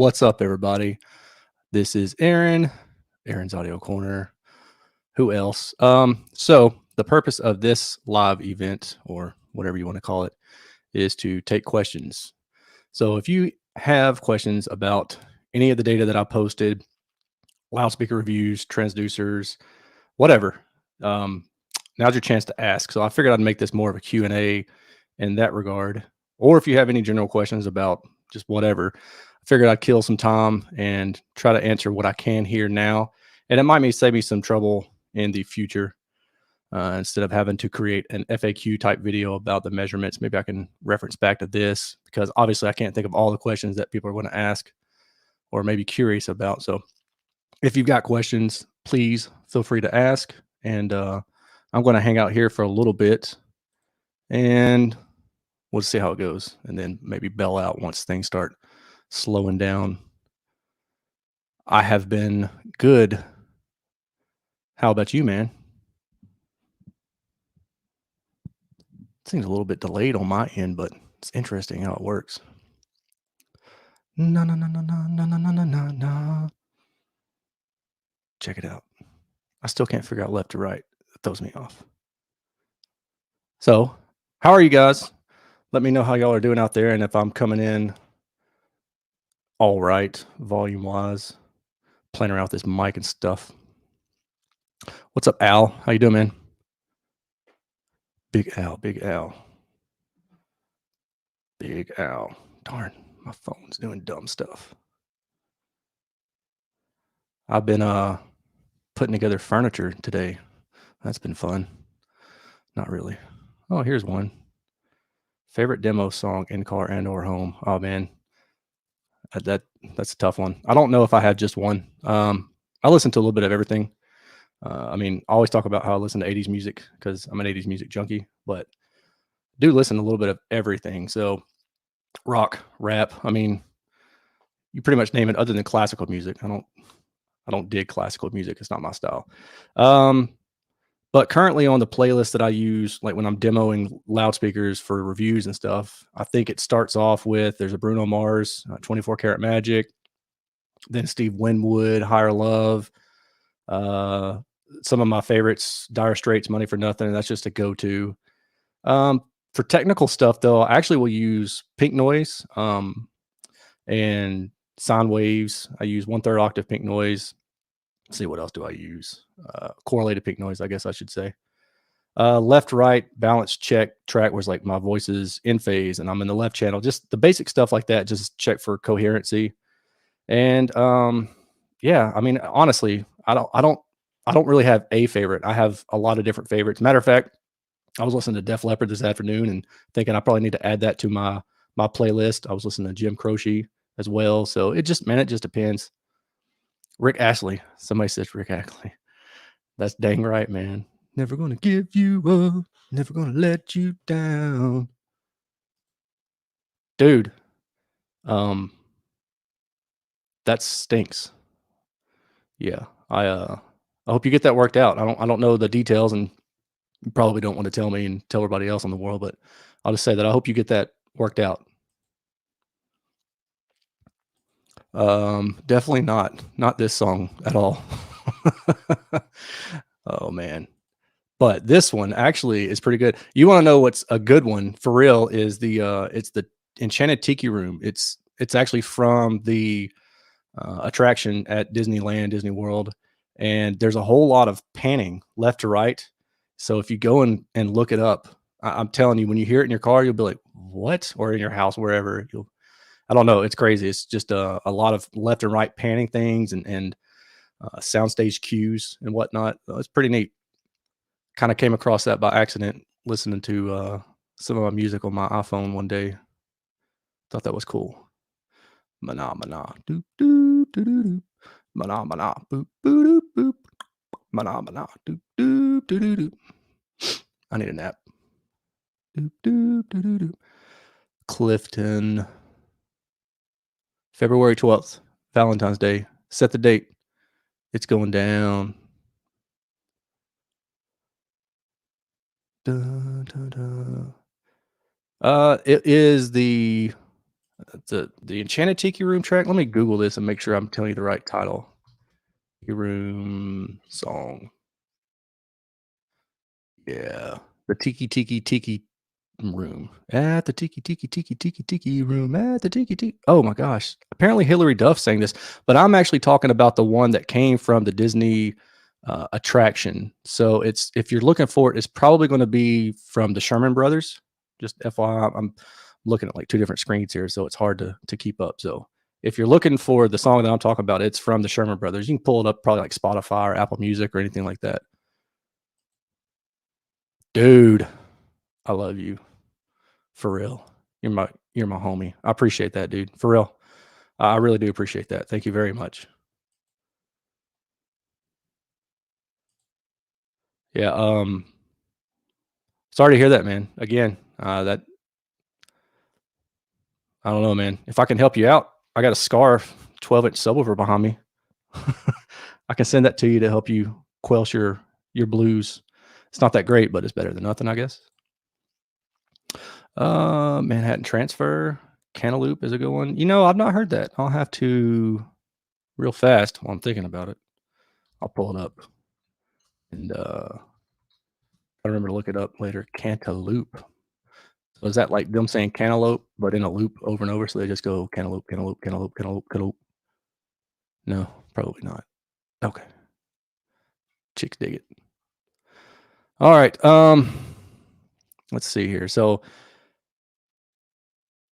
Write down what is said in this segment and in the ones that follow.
What's up, everybody? This is Aaron's Audio Corner. Who else? So the purpose of this live event, or whatever you want to call it, is to take questions. So if you have questions about any of the data that I posted, loudspeaker reviews, transducers, whatever, now's your chance to ask. So I figured I'd make this more of a Q&A in that regard. Or if you have any general questions about just whatever, I figured I'd kill some time and try to answer what I can here now. And it might save me some trouble in the future. Instead of having to create an FAQ type video about the measurements, maybe I can reference back to this, because obviously I can't think of all the questions that people are going to ask or maybe curious about. So if you've got questions, please feel free to ask. And I'm going to hang out here for a little bit and we'll see how it goes. And then maybe bail out once things start slowing down. I have been good. How about you, man? Seems a little bit delayed on my end, but it's interesting how it works. No, no, no, no, no, no, no, no, no, no, no. Check it out. I still can't figure out left to right. It throws me off. So, how are you guys? Let me know how y'all are doing out there, and if I'm coming in all right, volume-wise. Playing around with this mic and stuff. What's up, Al? How you doing, man? Big Al, Big Al. Big Al. Darn, my phone's doing dumb stuff. I've been putting together furniture today. That's been fun. Not really. Oh, here's one. Favorite demo song in car and or home. Oh man, that's a tough one. I don't know if I have just one. I listen to a little bit of everything. I mean, I always talk about how I listen to 80s music because I'm an 80s music junkie, but do listen to a little bit of everything. So rock, rap. I mean, you pretty much name it other than classical music. I don't dig classical music. It's not my style. But currently on the playlist that I use, like when I'm demoing loudspeakers for reviews and stuff, I think it starts off with there's a Bruno Mars, 24 Karat Magic, then Steve Winwood, Higher Love. Some of my favorites, Dire Straits, Money for Nothing. That's just a go-to. For technical stuff, though, I actually will use pink noise and sine waves. I use 1/3 octave pink noise. Let's see, what else do I use? Correlated pink noise, I guess I should say. Left, right, balance check track was like my voice is in phase and I'm in the left channel. Just the basic stuff like that. Just check for coherency. And yeah, I mean, honestly, I don't really have a favorite. I have a lot of different favorites. Matter of fact, I was listening to Def Leppard this afternoon and thinking I probably need to add that to my playlist. I was listening to Jim Croce as well. So it just depends. Rick Astley. Somebody says Rick Astley. That's dang right, man. Never gonna give you up. Never gonna let you down. Dude. That stinks. Yeah. I hope you get that worked out. I don't know the details, and you probably don't want to tell me and tell everybody else in the world, but I'll just say that I hope you get that worked out. Definitely not this song at all. Oh man. But this one actually is pretty good. You want to know what's a good one for real is it's the Enchanted Tiki Room. It's actually from the attraction at Disneyland, Disney World, and there's a whole lot of panning left to right. So if you go and look it up, I'm telling you, when you hear it in your car, you'll be like, "What?" Or in your house, wherever. I don't know. It's crazy. It's just a lot of left and right panning things and soundstage cues and whatnot. It's pretty neat. Kind of came across that by accident listening to some of my music on my iPhone one day. Thought that was cool. Mana mana doop doop doop doop. Mana mana boop boop boop. Mana mana doop doop doop doop. I need a nap. Doop doop doop doop. Clifton. February 12th, Valentine's Day. Set the date. It's going down. Dun, dun, dun. It is the the Enchanted Tiki Room track. Let me Google this and make sure I'm telling you the right title. Tiki Room song. Yeah, the Tiki room at the Tiki room at the Tiki. Oh my gosh! Apparently Hillary Duff sang this, but I'm actually talking about the one that came from the Disney attraction. So it's if you're looking for it, it's probably going to be from the Sherman Brothers. Just FYI, I'm looking at like two different screens here, so it's hard to keep up. So if you're looking for the song that I'm talking about, it's from the Sherman Brothers. You can pull it up probably like Spotify or Apple Music or anything like that. Dude, I love you. For real. You're my homie. I appreciate that, dude. For real. I really do appreciate that. Thank you very much. Yeah, sorry to hear that, man. Again, that I don't know, man. If I can help you out, I got a scarf, 12-inch subwoofer behind me. I can send that to you to help you quell your blues. It's not that great, but it's better than nothing, I guess. Manhattan Transfer, Cantaloupe is a good one. I've not heard that. I'll have to real fast while I'm thinking about it. I'll pull it up and I remember to look it up later. Cantaloupe. So is that like them saying cantaloupe, but in a loop over and over? So they just go cantaloupe, cantaloupe, cantaloupe, cantaloupe, cantaloupe. No, probably not. Okay. Chicks dig it. All right. Let's see here. So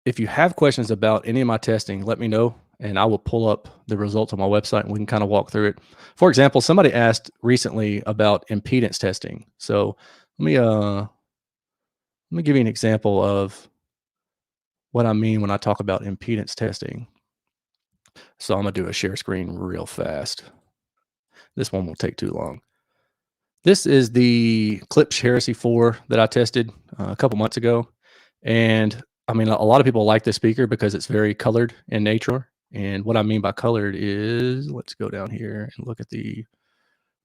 if you have questions about any of my testing, let me know and I will pull up the results on my website and we can kind of walk through it. For example, somebody asked recently about impedance testing. So let me give you an example of what I mean when I talk about impedance testing. So I'm going to do a share screen real fast. This one won't take too long. This is the Klipsch Heresy 4 that I tested a couple months ago. And I mean, a lot of people like this speaker because it's very colored in nature. And what I mean by colored is, let's go down here and look at the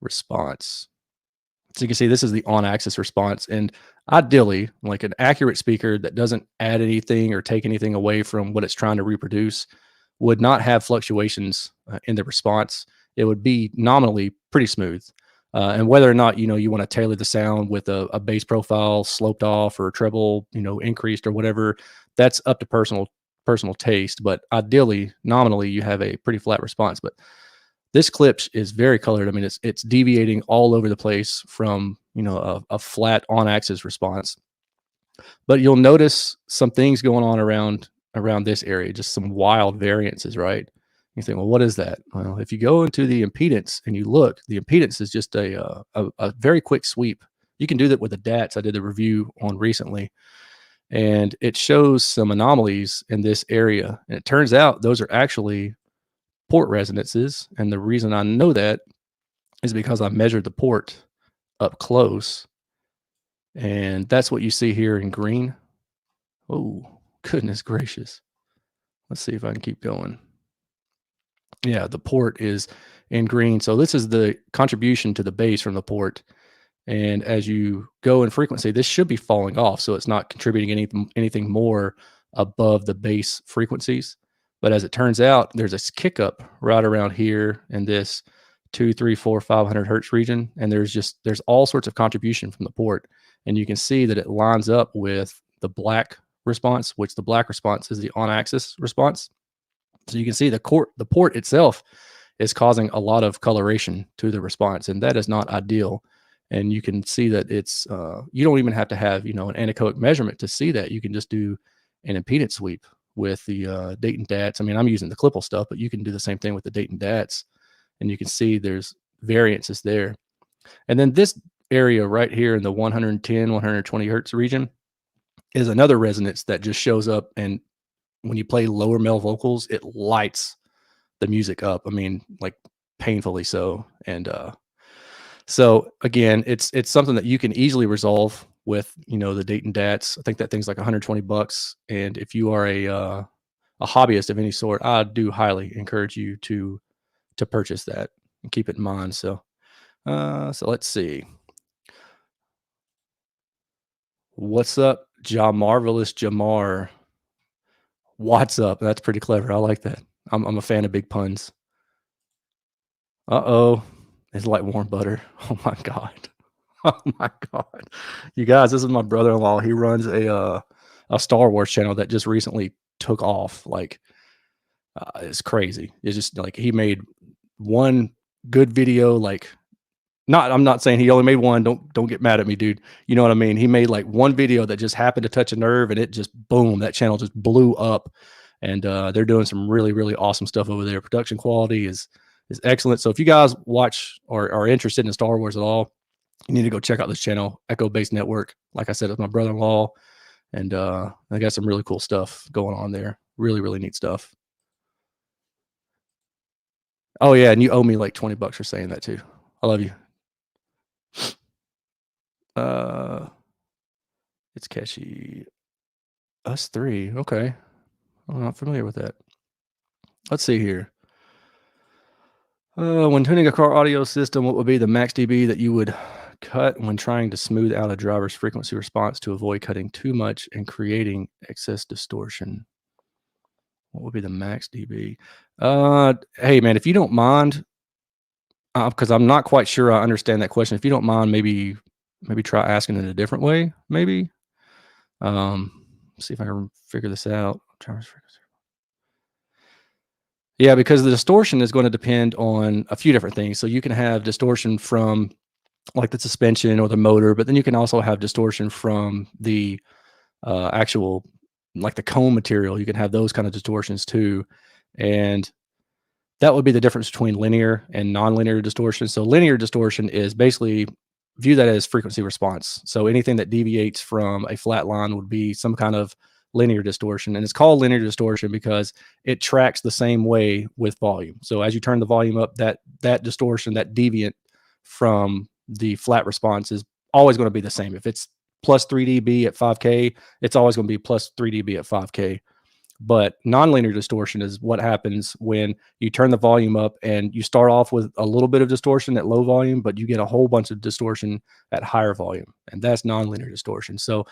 response. So you can see this is the on-axis response. And ideally, like an accurate speaker that doesn't add anything or take anything away from what it's trying to reproduce would not have fluctuations in the response. It would be nominally pretty smooth. And whether or not, you want to tailor the sound with a bass profile sloped off or treble, increased or whatever, that's up to personal taste. But ideally, nominally, you have a pretty flat response. But this Klipsch is very colored. I mean, it's deviating all over the place from a flat on-axis response. But you'll notice some things going on around this area, just some wild variances, right? You think, well, what is that? Well, if you go into the impedance and you look, the impedance is just a very quick sweep. You can do that with the DATs I did the review on recently, and it shows some anomalies in this area. And it turns out those are actually port resonances. And the reason I know that is because I measured the port up close. And that's what you see here in green. Oh, goodness gracious. Let's see if I can keep going. Yeah, the port is in green. So this is the contribution to the bass from the port. And as you go in frequency, this should be falling off. So it's not contributing anything more above the bass frequencies. But as it turns out, there's a kick up right around here in this 2, 3, 4, 500 hertz region. And there's all sorts of contribution from the port. And you can see that it lines up with the black response, which the black response is the on-axis response. So you can see the port itself is causing a lot of coloration to the response, and that is not ideal. And you can see that it's you don't even have to have an anechoic measurement to see that. You can just do an impedance sweep with the Dayton DATs. I mean, I'm using the Klippel stuff, but you can do the same thing with the Dayton DATs, and you can see there's variances there. And then this area right here in the 110, 120 hertz region is another resonance that just shows up, and when you play lower male vocals, it lights the music up. I mean, like painfully so. And so again, it's something that you can easily resolve with the Dayton DATs. I think that thing's like $120. And if you are a hobbyist of any sort, I do highly encourage you to purchase that and keep it in mind. So let's see. What's up, Ja Marvelous Jamar? What's up? That's pretty clever. I like that. I'm a fan of big puns. Uh-oh. It's like warm butter. Oh my God. Oh my God. You guys, this is my brother-in-law. He runs a Star Wars channel that just recently took off. Like it's crazy. It's just like he made one good video, like not I'm not saying he only made one. Don't get mad at me, dude. You know what I mean? He made like one video that just happened to touch a nerve and it just boom, that channel just blew up. And they're doing some really, really awesome stuff over there. Production quality is excellent. So if you guys watch or are interested in Star Wars at all, you need to go check out this channel, Echo Base Network. Like I said, it's my brother-in-law, and I got some really cool stuff going on there. Really, really neat stuff. Oh yeah, and you owe me like $20 for saying that too. I love you. It's catchy. Us three. Okay. I'm not familiar with that. Let's see here. When tuning a car audio system, what would be the max dB that you would cut when trying to smooth out a driver's frequency response to avoid cutting too much and creating excess distortion? What would be the max dB? Hey man, if you don't mind, because I'm not quite sure I understand that question. If you don't mind, maybe try asking it a different way. Maybe. See if I can figure this out. Yeah, because the distortion is going to depend on a few different things. So you can have distortion from like the suspension or the motor, but then you can also have distortion from the actual, like the cone material. You can have those kind of distortions too. And that would be the difference between linear and nonlinear distortion. So linear distortion is basically view that as frequency response. So anything that deviates from a flat line would be some kind of linear distortion. And it's called linear distortion because it tracks the same way with volume. So as you turn the volume up, that distortion, that deviant from the flat response is always going to be the same. If it's plus 3 dB at 5K, it's always going to be plus 3 dB at 5K. But nonlinear distortion is what happens when you turn the volume up and you start off with a little bit of distortion at low volume, but you get a whole bunch of distortion at higher volume. And that's nonlinear distortion. So,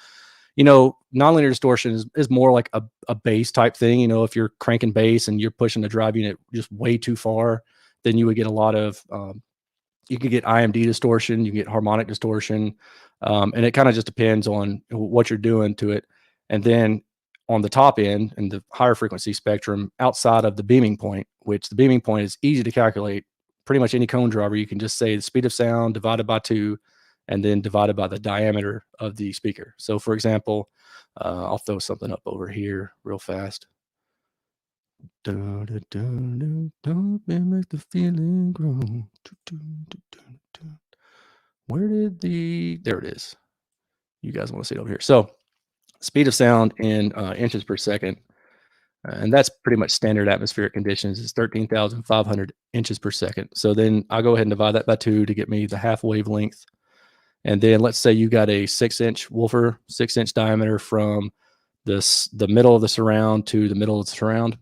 you know, nonlinear distortion is more like a bass type thing. You know, if you're cranking bass and you're pushing the drive unit just way too far, then you would get a lot of, you could get IMD distortion, you can get harmonic distortion. And it kind of just depends on what you're doing to it. And then on the top end and the higher frequency spectrum outside of the beaming point, which the beaming point is easy to calculate. Pretty much any cone driver, you can just say the speed of sound divided by 2 and then divided by the diameter of the speaker. So for example, I'll throw something up over here real fast. Don't make the feeling grow. Where did there it is. You guys want to see it over here. So speed of sound in inches per second, and that's pretty much standard atmospheric conditions, is 13,500 inches per second. So then I'll go ahead and divide that by 2 to get me the half wavelength. And then let's say you got a 6-inch woofer, 6-inch diameter from the middle of the surround to the middle of the surround.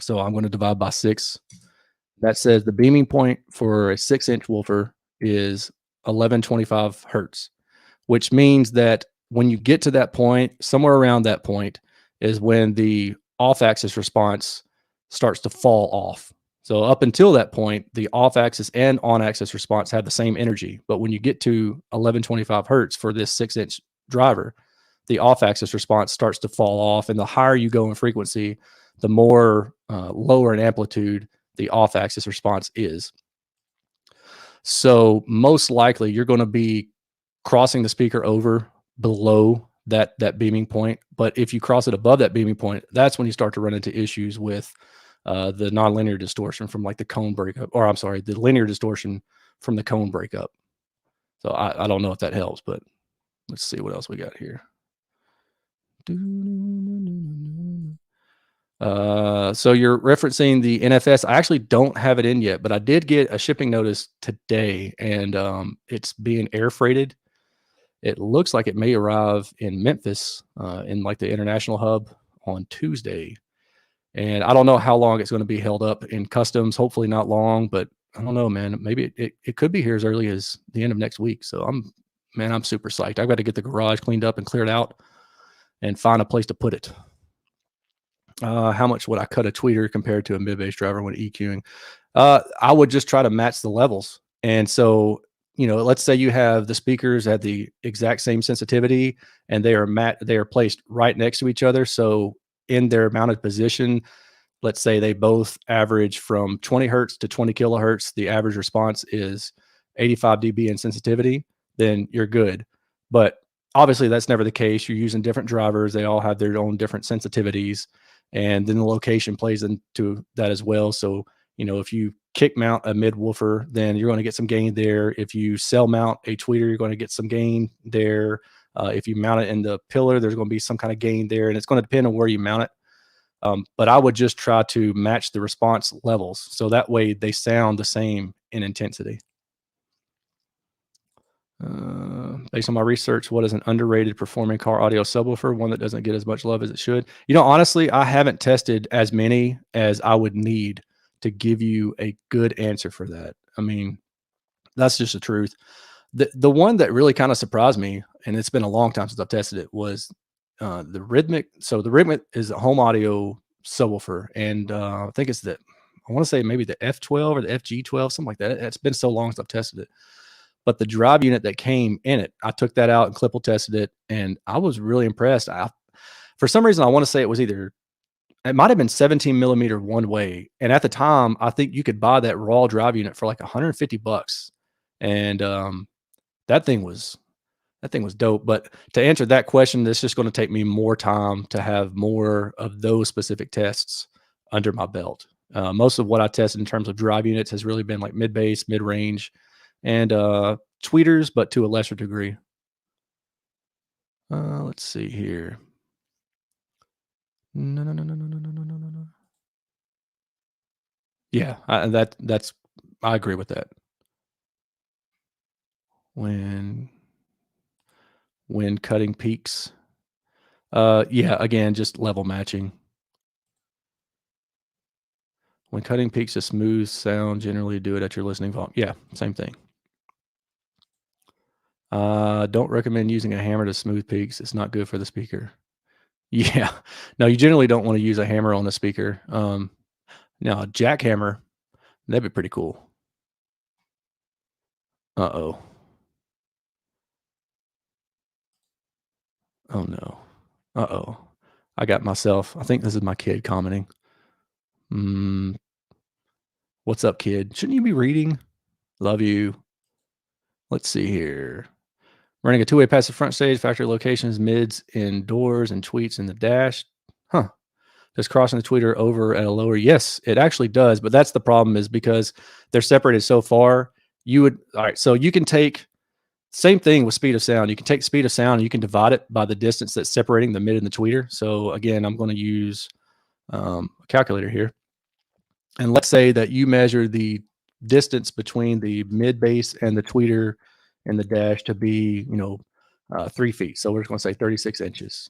So I'm going to divide by 6. That says the beaming point for a 6-inch woofer is 1125 hertz, which means that when you get to that point, somewhere around that point is when the off-axis response starts to fall off. So up until that point, the off-axis and on-axis response have the same energy. But when you get to 1125 hertz for this 6-inch driver, the off-axis response starts to fall off. And the higher you go in frequency, the more lower in amplitude the off-axis response is. So most likely you're going to be crossing the speaker over below that beaming point. But if you cross it above that beaming point, that's when you start to run into issues with the nonlinear distortion from like the cone breakup, or I'm sorry, the linear distortion from the cone breakup. So I don't know if that helps, but let's see what else we got here. So you're referencing the NFS. I actually don't have it in yet, but I did get a shipping notice today, and it's being air freighted. It looks like it may arrive in Memphis, in like the international hub on Tuesday. And I don't know how long it's going to be held up in customs. Hopefully not long, but I don't know, man. Maybe it could be here as early as the end of next week. So I'm super psyched. I've got to get the garage cleaned up and cleared out and find a place to put it. How much would I cut a tweeter compared to a mid bass driver when EQing? I would just try to match the levels. And so, let's say you have the speakers at the exact same sensitivity and they are placed right next to each other. So in their mounted position, let's say they both average from 20 hertz to 20 kilohertz. The average response is 85 dB in sensitivity, then you're good. But obviously, that's never the case. You're using different drivers, they all have their own different sensitivities. And then the location plays into that as well. So, if you kick mount a mid woofer, then you're going to get some gain there. If you cell mount a tweeter, you're going to get some gain there. If you mount it in the pillar, there's going to be some kind of gain there. And it's going to depend on where you mount it. But I would just try to match the response levels. So that way they sound the same in intensity. Based on my research, what is an underrated performing car audio subwoofer? One that doesn't get as much love as it should. Honestly, I haven't tested as many as I would need to give you a good answer for that. I mean, that's just the truth. The one that really kind of surprised me, and it's been a long time since I've tested it, was the Rhythmic. So the Rhythmic is a home audio subwoofer, and I think it's I want to say maybe the F12 or the FG12, something like that. It's been so long since I've tested it. But the drive unit that came in it, I took that out and Clipple tested it, and I was really impressed. For some reason, I want to say it might have been 17 millimeter one way. And at the time, I think you could buy that raw drive unit for like $150. And that thing was dope. But to answer that question, it's just going to take me more time to have more of those specific tests under my belt. Most of what I tested in terms of drive units has really been like mid bass, mid range, and tweeters, but to a lesser degree. Let's see here. No. Yeah, I agree with that. When cutting peaks, yeah, again, just level matching. When cutting peaks, a smooth sound, generally do it at your listening volume. Yeah, same thing. Don't recommend using a hammer to smooth peaks. It's not good for the speaker. Yeah, no, you generally don't want to use a hammer on the speaker. Now a jackhammer, that'd be pretty cool. Uh-oh. Oh no. Uh-oh. I got myself. I think this is my kid commenting. What's up, kid? Shouldn't you be reading? Love you. Let's see here. Running a two-way passive front stage, factory locations, mids indoors, and tweets in the dash. Huh. Does crossing the tweeter over at a lower? Yes, it actually does. But that's the problem, is because they're separated so far. All right. So you can take, same thing with speed of sound. You can take speed of sound and you can divide it by the distance that's separating the mid and the tweeter. So again, I'm going to use a calculator here. And let's say that you measure the distance between the mid bass and the tweeter and the dash to be, 3 feet. So we're just going to say 36 inches.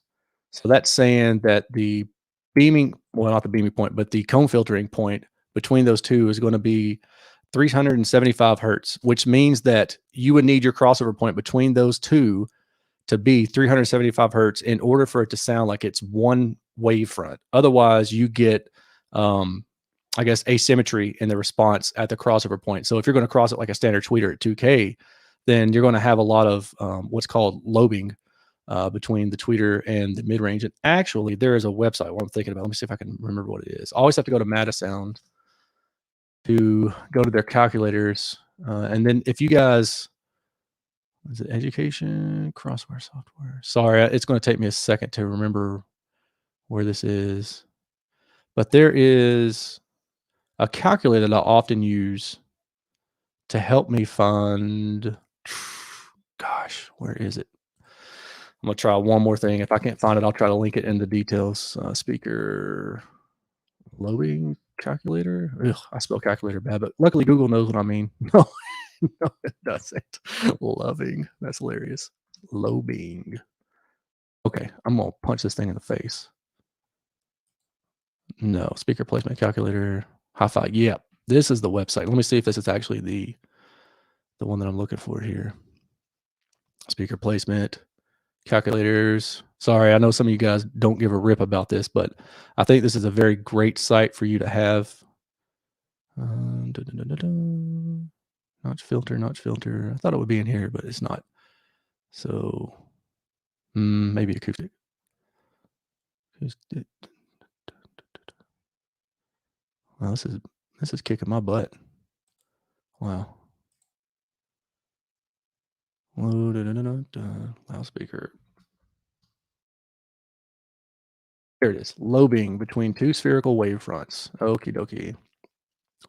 So that's saying that the not the beaming point, but the cone filtering point between those two is going to be 375 hertz, which means that you would need your crossover point between those two to be 375 hertz in order for it to sound like it's one wavefront. Otherwise, you get, asymmetry in the response at the crossover point. So if you're going to cross it like a standard tweeter at 2K, then you're going to have a lot of what's called lobing between the tweeter and the mid range. And actually, there is a website what I'm thinking about. Let me see if I can remember what it is. I always have to go to Metasound to go to their calculators. And then if you guys, is it education, crossware software? Sorry, it's going to take me a second to remember where this is. But there is a calculator that I often use to help me find, gosh, where is it? I'm going to try one more thing. If I can't find it, I'll try to link it in the details. Speaker lobing calculator. Ugh, I spell calculator bad, but luckily Google knows what I mean. No, no, it doesn't. Loving. That's hilarious. Lobing. Okay, I'm going to punch this thing in the face. No, speaker placement calculator. Hi-Fi. Yeah, this is the website. Let me see if this is actually the one that I'm looking for here. Speaker placement calculators. Sorry, I know some of you guys don't give a rip about this, but I think this is a very great site for you to have. Notch filter, notch filter. I thought it would be in here, but it's not. So maybe acoustic. Well, this is kicking my butt. Wow. Loudspeaker. There it is. Lobing between two spherical wavefronts. Okie dokie.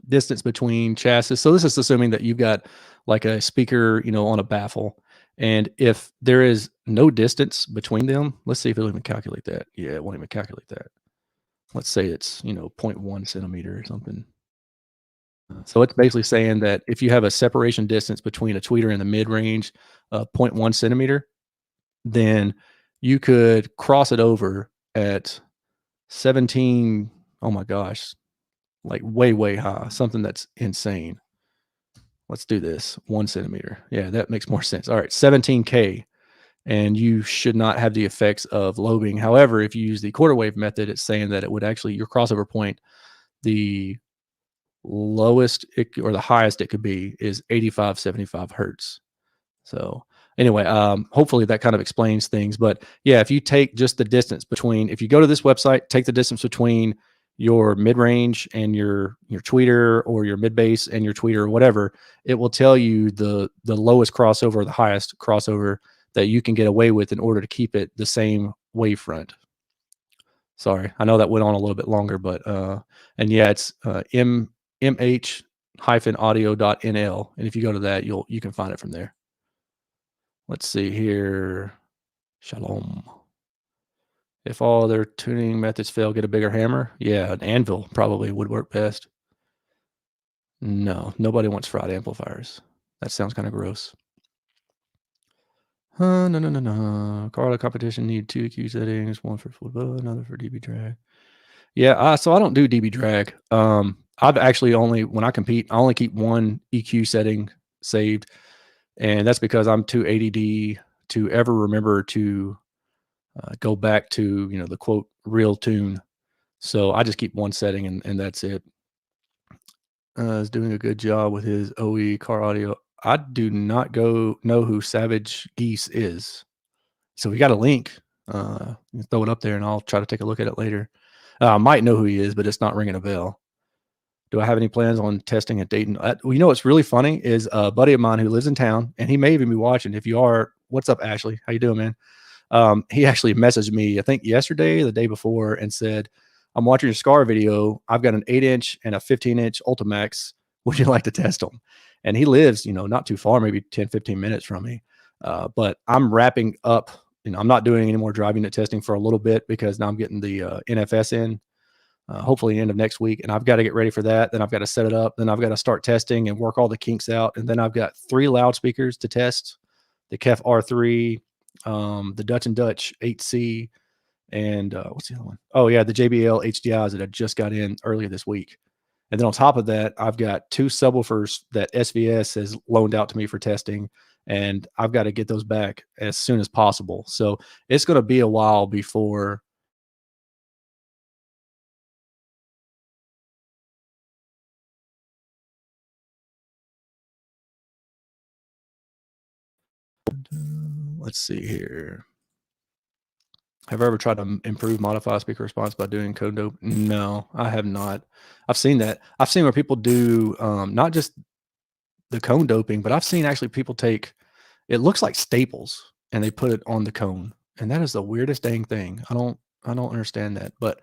Distance between chassis. So this is assuming that you've got like a speaker, on a baffle. And if there is no distance between them, let's see if it'll even calculate that. Yeah, it won't even calculate that. Let's say it's, 0.1 centimeter or something. So it's basically saying that if you have a separation distance between a tweeter and the mid range of 0.1 centimeter, then you could cross it over at 17. Oh my gosh, like way, way high, something that's insane. Let's do this 1 centimeter. Yeah, that makes more sense. All right, 17K. And you should not have the effects of lobing. However, if you use the quarter wave method, it's saying that it would actually, your crossover point, the lowest or the highest it could be is 85, 75 hertz. So anyway, hopefully that kind of explains things. But yeah, if you take just the distance between, if you go to this website, take the distance between your mid-range and your tweeter, or your mid-bass and your tweeter, or whatever, it will tell you the lowest crossover, the highest crossover that you can get away with in order to keep it the same wavefront. Sorry, I know that went on a little bit longer, but and yeah, it's mh-audio.nl, and if you go to that, you can find it from there. Let's see here. Shalom. If all their tuning methods fail, get a bigger hammer. Yeah, an anvil probably would work best. No, nobody wants fried amplifiers. That sounds kind of gross. No. Carla competition need 2 EQ settings, one for full volume, another for dB drag. Yeah, so I don't do dB drag. I've actually when I compete, I only keep one EQ setting saved, and that's because I'm too ADD to ever remember to go back to the quote real tune. So I just keep one setting, and that's it. Is doing a good job with his OE car audio. I do not know who Savage Geese is. So we got a link. Throw it up there, and I'll try to take a look at it later. I might know who he is, but it's not ringing a bell. Do I have any plans on testing at Dayton? What's really funny is a buddy of mine who lives in town, and he may even be watching. If you are, what's up, Ashley? How you doing, man? He actually messaged me, I think yesterday, or the day before, and said, I'm watching your Scar video. I've got an 8-inch and a 15-inch Ultimax. Would you like to test them? And he lives, not too far, maybe 10, 15 minutes from me. But I'm wrapping up. I'm not doing any more driving unit testing for a little bit, because now I'm getting the NFS in, hopefully end of next week. And I've got to get ready for that. Then I've got to set it up. Then I've got to start testing and work all the kinks out. And then I've got 3 loudspeakers to test: the KEF R3, the Dutch and Dutch 8C, and what's the other one? Oh yeah, the JBL HDIs that I just got in earlier this week. And then on top of that, I've got 2 subwoofers that SVS has loaned out to me for testing, and I've got to get those back as soon as possible. So it's going to be a while before. Let's see here. Have I ever tried to improve modify speaker response by doing cone dope? No, I have not. I've seen that. I've seen where people do not just the cone doping, but I've seen actually people take, it looks like staples, and they put it on the cone, and that is the weirdest dang thing. I don't understand that. But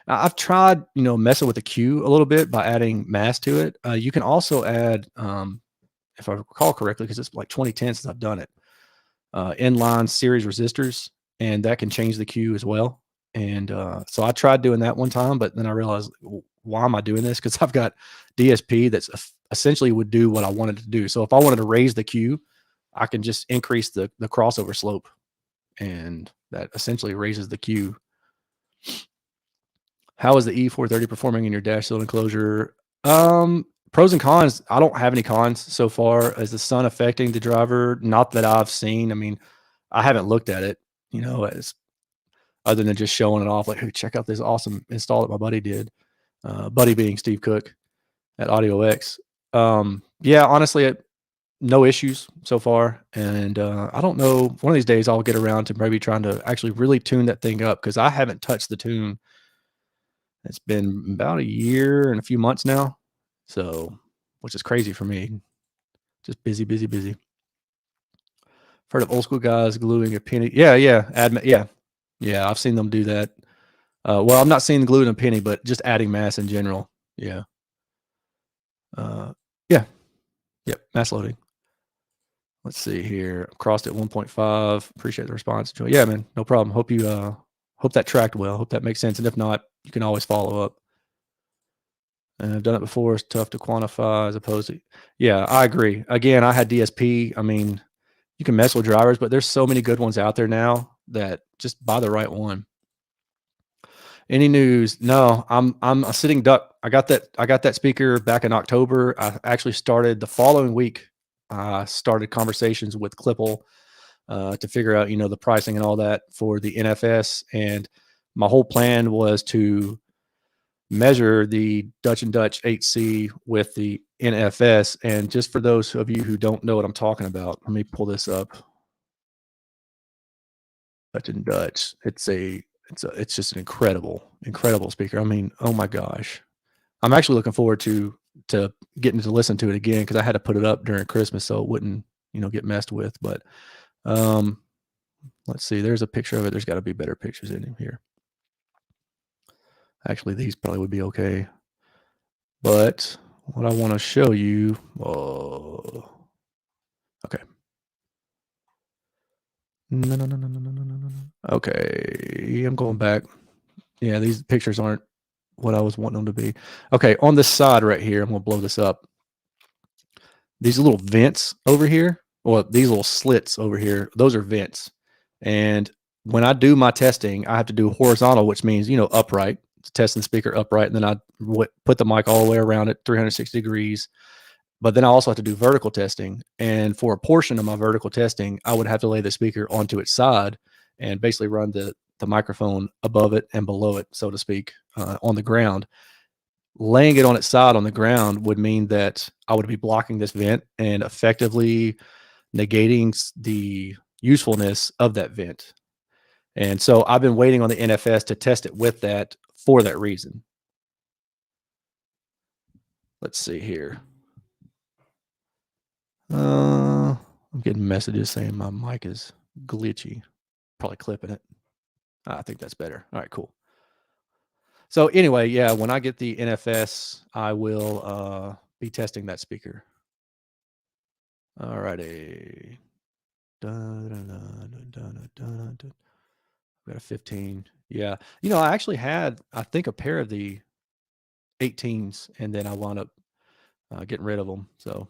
I've tried, messing with the Q a little bit by adding mass to it. You can also add, if I recall correctly, because it's like 2010 since I've done it, inline series resistors, and that can change the Q as well. And so I tried doing that one time, but then I realized, why am I doing this? Because I've got DSP that's essentially would do what I wanted to do. So if I wanted to raise the Q, I can just increase the crossover slope, and that essentially raises the Q. How is the E430 performing in your dash shield enclosure? Pros and cons. I don't have any cons so far. Is the sun affecting the driver? Not that I've seen. I mean, I haven't looked at it. It's other than just showing it off. Like, hey, check out this awesome install that my buddy did. Buddy being Steve Cook at Audio X. Yeah, honestly, no issues so far. And I don't know. One of these days I'll get around to maybe trying to actually really tune that thing up because I haven't touched the tune. It's been about a year and a few months now. So, which is crazy for me. Just busy, busy, busy. Heard of old school guys gluing a penny. Yeah, yeah. Yeah. I've seen them do that. Well, I'm not seeing gluing a penny, but just adding mass in general. Yeah. Yeah. Yep. Mass loading. Let's see here. Crossed at 1.5. Appreciate the response. Yeah, man. No problem. Hope you hope that tracked well. Hope that makes sense. And if not, you can always follow up. And I've done it before. It's tough to quantify as opposed to. Yeah, I agree. Again, I had DSP. I mean, you can mess with drivers, but there's so many good ones out there now that just buy the right one. Any news? No, I'm a sitting duck. I got that speaker back in October. I actually started the following week. I started conversations with Clipple to figure out, the pricing and all that for the NFS. And my whole plan was to measure the Dutch and Dutch 8C with the NFS. And just for those of you who don't know what I'm talking about, let me pull this up. Dutch and Dutch. It's just an incredible speaker. I mean, oh my gosh. I'm actually looking forward to getting to listen to it again because I had to put it up during Christmas so it wouldn't, get messed with. But let's see. There's a picture of it. There's got to be better pictures in here. Actually, these probably would be okay. But what I want to show you. Okay. No. Okay, I'm going back. Yeah, these pictures aren't what I was wanting them to be. Okay, on this side right here, I'm gonna blow this up. These little vents over here, or these little slits over here, those are vents. And when I do my testing, I have to do horizontal, which means, upright, testing the speaker upright. And then I put the mic all the way around it, 360 degrees. But then I also have to do vertical testing. And for a portion of my vertical testing, I would have to lay the speaker onto its side and basically run the microphone above it and below it, so to speak, on the ground. Laying it on its side on the ground would mean that I would be blocking this vent and effectively negating the usefulness of that vent. And so I've been waiting on the NFS to test it with that for that reason. Let's see here. I'm getting messages saying my mic is glitchy. Probably clipping it. I think that's better. All right, cool. So anyway, yeah, when I get the NFS, I will be testing that speaker. All righty. Got a 15. Yeah. I actually had, I think, a pair of the 18s, and then I wound up getting rid of them. So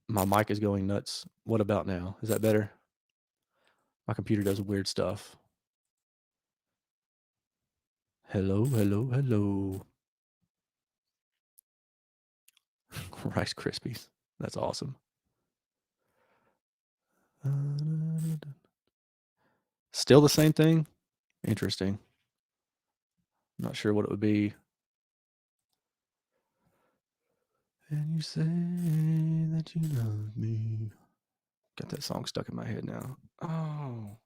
my mic is going nuts. What about now? Is that better? My computer does weird stuff. Hello. Rice Krispies. That's awesome. Still the same thing? Interesting. Not sure what it would be. And you say that you love me. Got that song stuck in my head now. Oh.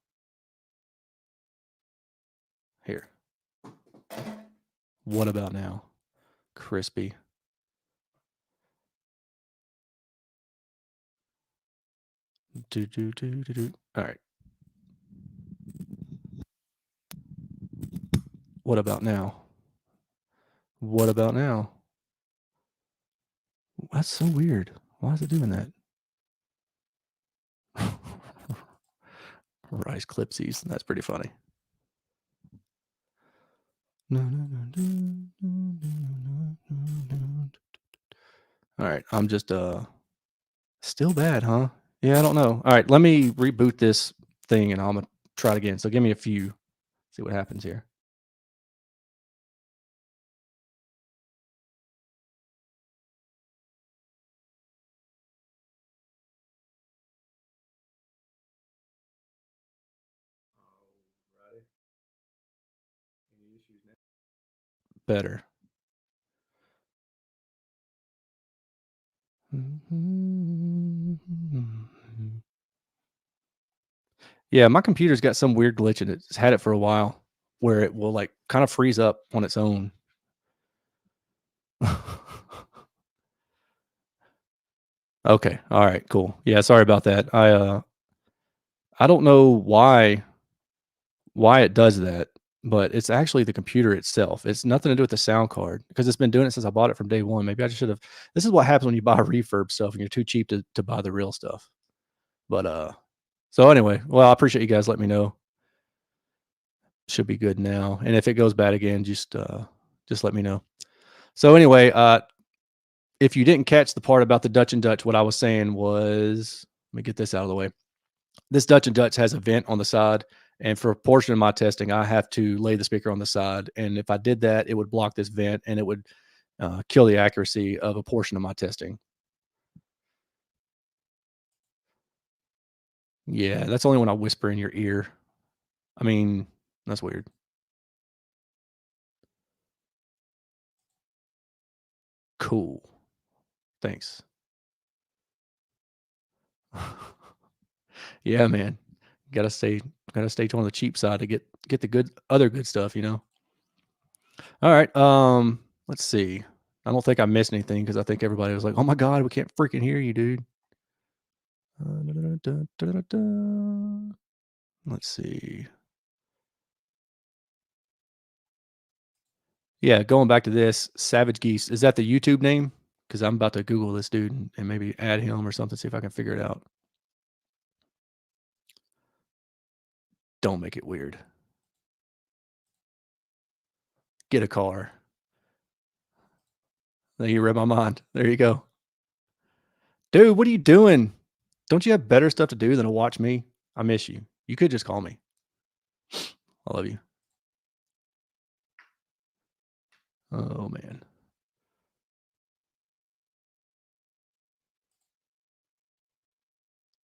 Here. What about now? Crispy. Do. All right. What about now? What about now? That's so weird. Why is it doing that? Rice Clipsies. That's pretty funny. All right. I'm just still bad, huh? Yeah, I don't know. All right, let me reboot this thing and I'm gonna try it again. So give me a few. See what happens here. Alrighty. better. Yeah, my computer's got some weird glitch in it. It's had it for a while where it will like kind of freeze up on its own. Okay. All right, cool. Yeah, sorry about that. I don't know why it does that, but it's actually the computer itself. It's nothing to do with the sound card because it's been doing it since I bought it from day one. Maybe I just should have. This is what happens when you buy refurb stuff and you're too cheap to buy the real stuff. But so anyway, well, I appreciate you guys letting me know. Should be good now. And if it goes bad again, just let me know. So anyway, if you didn't catch the part about the Dutch and Dutch, what I was saying was, let me get this out of the way. This Dutch and Dutch has a vent on the side, and for a portion of my testing, I have to lay the speaker on the side. And if I did that, it would block this vent, and it would kill the accuracy of a portion of my testing. Yeah, that's only when I whisper in your ear. I mean, that's weird. Cool. Thanks. Yeah, man. Gotta stay on the cheap side to get the other good stuff, you know. All right. Let's see. I don't think I missed anything because I think everybody was like, "Oh my god, we can't freaking hear you, dude." Let's see. Yeah, going back to this, Savage Geese. Is that the YouTube name? Because I'm about to Google this dude and maybe add him or something, see if I can figure it out. Don't make it weird. Get a car. There you read my mind. There you go. Dude, what are you doing? Don't you have better stuff to do than to watch me? I miss you. You could just call me. I love you. Oh man.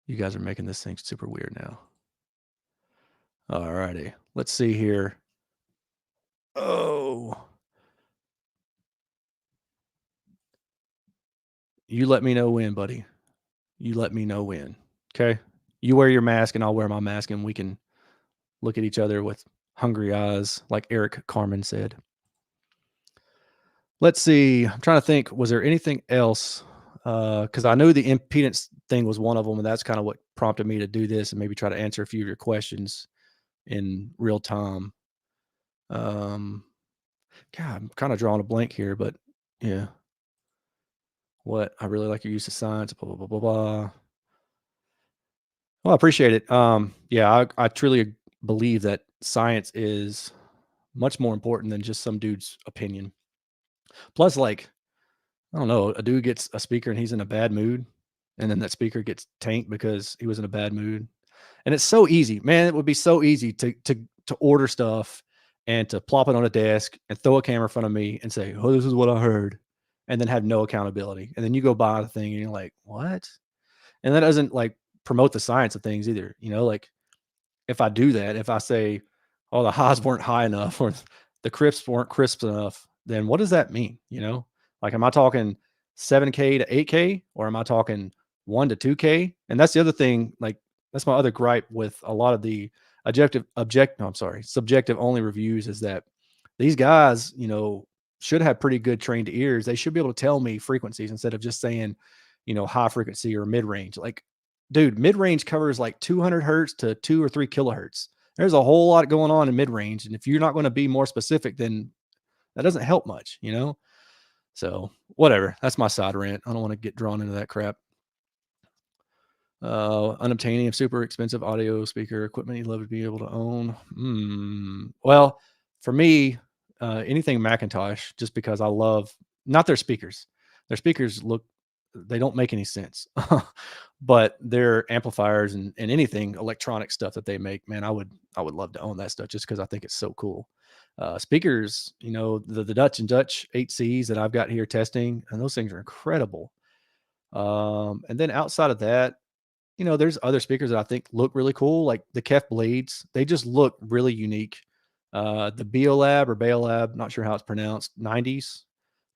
You guys are making this thing super weird now. All righty. Let's see here. Oh. You let me know when, buddy. You let me know when. Okay? You wear your mask and I'll wear my mask and we can look at each other with hungry eyes, like Eric Carmen said. Let's see. I'm trying to think. Was there anything else? Because I know the impedance thing was one of them, and that's kind of what prompted me to do this and maybe try to answer a few of your questions in real time. Um, God, I'm kind of drawing a blank here, but yeah. What I really like your use of science, blah blah blah blah blah. Well, I appreciate it. Yeah, I truly believe that science is much more important than just some dude's opinion. Plus, like, I don't know, a dude gets a speaker and he's in a bad mood, and then that speaker gets tanked because he was in a bad mood. And it's so easy, man. It would be so easy to order stuff and to plop it on a desk and throw a camera in front of me and say, "Oh, this is what I heard," and then have no accountability. And then you go buy the thing and you're like, "What?" And that doesn't like promote the science of things either. You know, like if I do that, if I say, "Oh, the highs weren't high enough," or "the crisps weren't crisp enough," then what does that mean? You know, like, am I talking 7K to 8K, or am I talking 1 to 2K? And that's the other thing. Like, that's my other gripe with a lot of the no, I'm sorry, subjective only reviews is that these guys, you know, should have pretty good trained ears. They should be able to tell me frequencies instead of just saying, you know, high frequency or mid range. Like, dude, mid range covers like 200 hertz to 2 or 3 kilohertz. There's a whole lot going on in mid range. And if you're not going to be more specific, then that doesn't help much, you know? So, whatever. That's my side rant. I don't want to get drawn into that crap. Unobtaining of super expensive audio speaker equipment you'd love to be able to own. Well, for me, anything Macintosh, just because I love not their speakers. Their speakers they don't make any sense. But their amplifiers and anything electronic stuff that they make, man, I would love to own that stuff just because I think it's so cool. Speakers, you know, the Dutch and Dutch 8Cs that I've got here testing, and those things are incredible. And then outside of that, you know, there's other speakers that I think look really cool, like the Kef Blades. They just look really unique. The Biolab or Baolab, not sure how it's pronounced, 90s.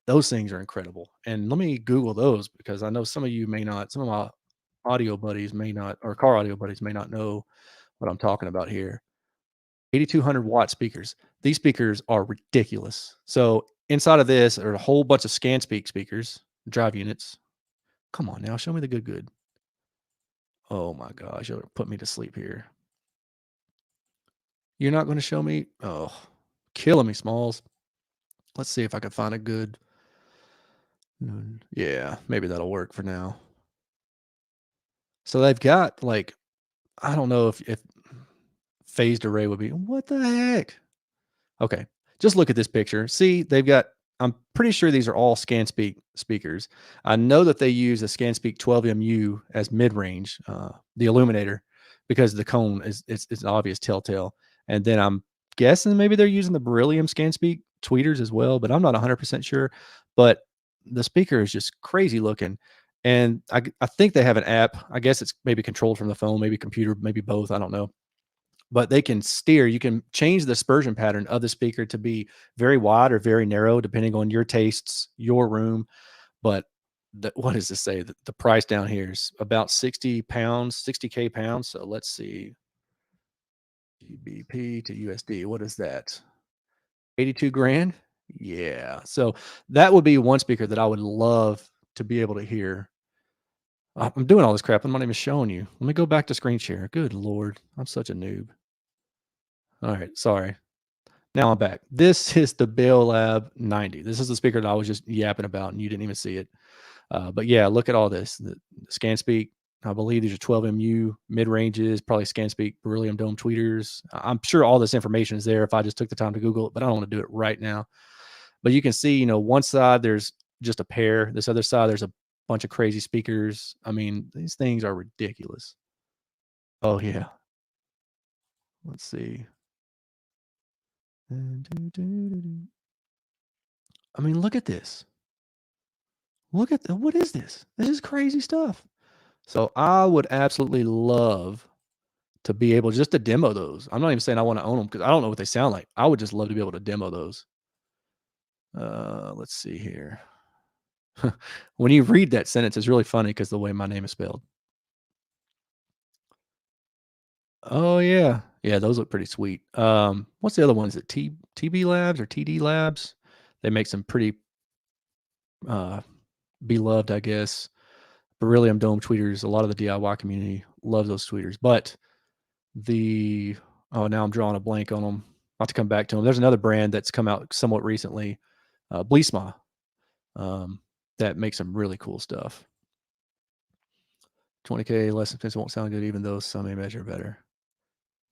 Those things are incredible. And let me Google those because I know some of you may not, some of my audio buddies may not, or car audio buddies may not know what I'm talking about here. 8,200 watt speakers. These speakers are ridiculous. So inside of this are a whole bunch of ScanSpeak speakers, drive units. Come on now, show me the good. Oh my gosh, you'll put me to sleep here. You're not going to show me? Oh, killing me, Smalls. Let's see if I can find a good. Yeah, maybe that'll work for now. So they've got like, I don't know if phased array would be, what the heck? Okay, just look at this picture. See, they've got, I'm pretty sure these are all ScanSpeak speakers. I know that they use a ScanSpeak 12MU as mid-range, the illuminator, because the cone is it's an obvious telltale. And then I'm guessing maybe they're using the Beryllium ScanSpeak tweeters as well, but I'm not 100% sure. But the speaker is just crazy looking. And I think they have an app. I guess it's maybe controlled from the phone, maybe computer, maybe both. I don't know, but they can steer. You can change the dispersion pattern of the speaker to be very wide or very narrow, depending on your tastes, your room. But what does this say? The price down here is about 60 pounds, 60K pounds. So let's see, GBP to USD. What is that? 82 grand. Yeah. So that would be one speaker that I would love to be able to hear. I'm doing all this crap. I'm not even showing you. Let me go back to screen share. Good Lord. I'm such a noob. All right. Sorry. Now I'm back. This is the Beolab 90. This is the speaker that I was just yapping about, and you didn't even see it. But yeah, look at all this. The ScanSpeak, I believe these are 12MU mid ranges, probably ScanSpeak Beryllium Dome tweeters. I'm sure all this information is there if I just took the time to Google it, but I don't want to do it right now. But you can see, one side there's just a pair. This other side there's a bunch of crazy speakers. I mean, these things are ridiculous. Oh yeah. Let's see. I mean, look at this. Look at what is this? This is crazy stuff. So I would absolutely love to be able just to demo those. I'm not even saying I want to own them because I don't know what they sound like. I would just love to be able to demo those. Let's see here. When you read that sentence, it's really funny because the way my name is spelled. Oh yeah, yeah, those look pretty sweet. What's the other one? Is it TB Labs or TD Labs? They make some pretty uh, beloved, I guess, Beryllium Dome tweeters. A lot of the DIY community loves those tweeters, but the now I'm drawing a blank on them. I'll have to come back to them. There's another brand that's come out somewhat recently, Bleesma, that makes some really cool stuff. 20K less expensive won't sound good, even though some may measure better.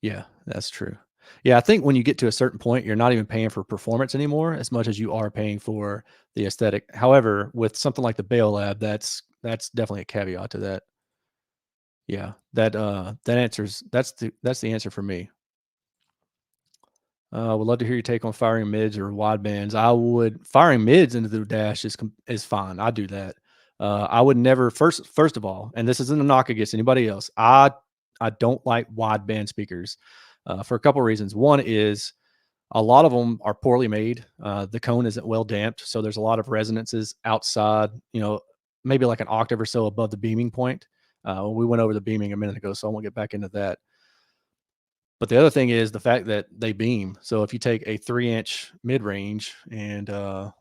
Yeah, that's true. Yeah, I think when you get to a certain point, you're not even paying for performance anymore as much as you are paying for the aesthetic. However, with something like the Beolab, that's definitely a caveat to that. Yeah, that answers that's the answer for me. Would love to hear your take on firing mids or wide bands. I would firing mids into the dash is fine. I do that. I would never first of all, and this isn't a knock against anybody else. I don't like wide band speakers for a couple of reasons. One is a lot of them are poorly made. The cone isn't well damped, so there's a lot of resonances outside. Maybe like an octave or so above the beaming point. We went over the beaming a minute ago, so I won't get back into that. But the other thing is the fact that they beam. So if you take a 3-inch mid range and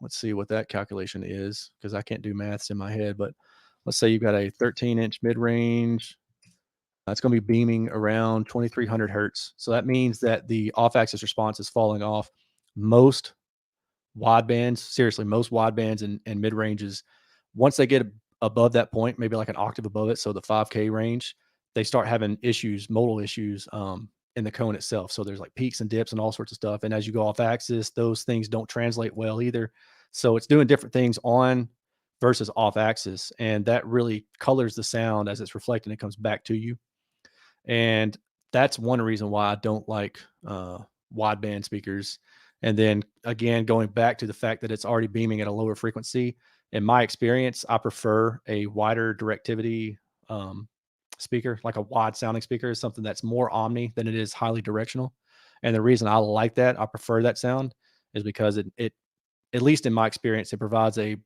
let's see what that calculation is because I can't do maths in my head, but let's say you've got a 13-inch mid range. It's going to be beaming around 2300 hertz. So that means that the off axis response is falling off. Most wide bands, seriously, most wide bands and mid ranges, once they get above that point, maybe like an octave above it, so the 5K range, they start having issues, modal issues in the cone itself. So there's like peaks and dips and all sorts of stuff. And as you go off axis, those things don't translate well either. So it's doing different things on versus off axis. And that really colors the sound as it's reflecting. It comes back to you. And that's one reason why I don't like wideband speakers. And then again, going back to the fact that it's already beaming at a lower frequency. In my experience, I prefer a wider directivity speaker, like a wide sounding speaker, is something that's more omni than it is highly directional. And the reason I like that, I prefer that sound, is because it at least in my experience, it provides a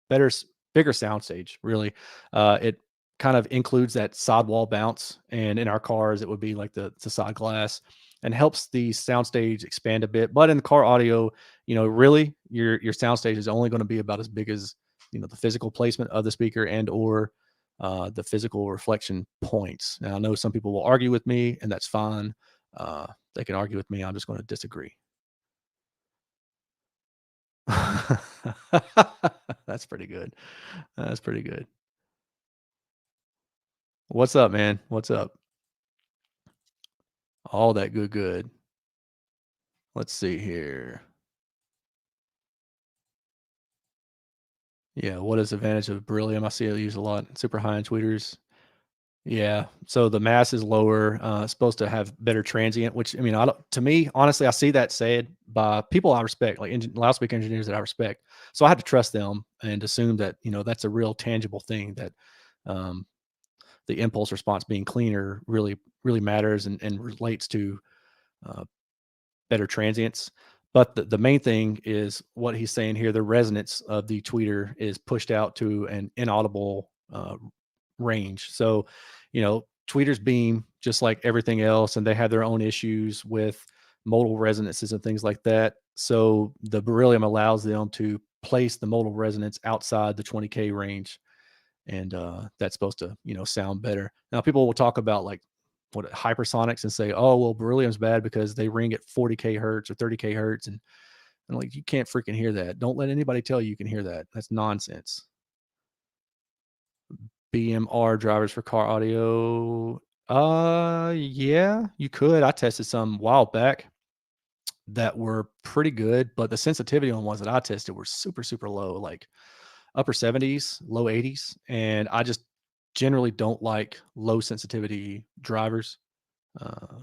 better, bigger soundstage. Really, it kind of includes that sidewall bounce, and in our cars, it would be like the side glass, and helps the soundstage expand a bit. But in the car audio, really, your soundstage is only going to be about as big as the physical placement of the speaker and or the physical reflection points. Now, I know some people will argue with me, and that's fine. They can argue with me. I'm just going to disagree. That's pretty good. That's pretty good. What's up, man? What's up? All that good, good. Let's see here. Yeah, what is the advantage of Beryllium? I see it used a lot. Super high end tweeters. Yeah, so the mass is lower. It's supposed to have better transient, which I mean, I don't, to me, honestly, I see that said by people I respect, like loudspeaker engineers that I respect. So I had to trust them and assume that that's a real tangible thing, that um, the impulse response being cleaner really matters, and relates to uh, better transients. But the main thing is what he's saying here. The resonance of the tweeter is pushed out to an inaudible range. So, tweeters beam just like everything else, and they have their own issues with modal resonances and things like that. So the beryllium allows them to place the modal resonance outside the 20K range, and that's supposed to sound better. Now people will talk about like what hypersonics and say, oh well, beryllium's bad because they ring at 40K hertz or 30K hertz, and like, you can't freaking hear that. Don't let anybody tell you you can hear that. That's nonsense. BMR drivers for car audio. Yeah, you could. I tested some a while back that were pretty good, but the sensitivity on ones that I tested were super, super low, like upper 70s, low 80s. And I just generally don't like low sensitivity drivers. Uh,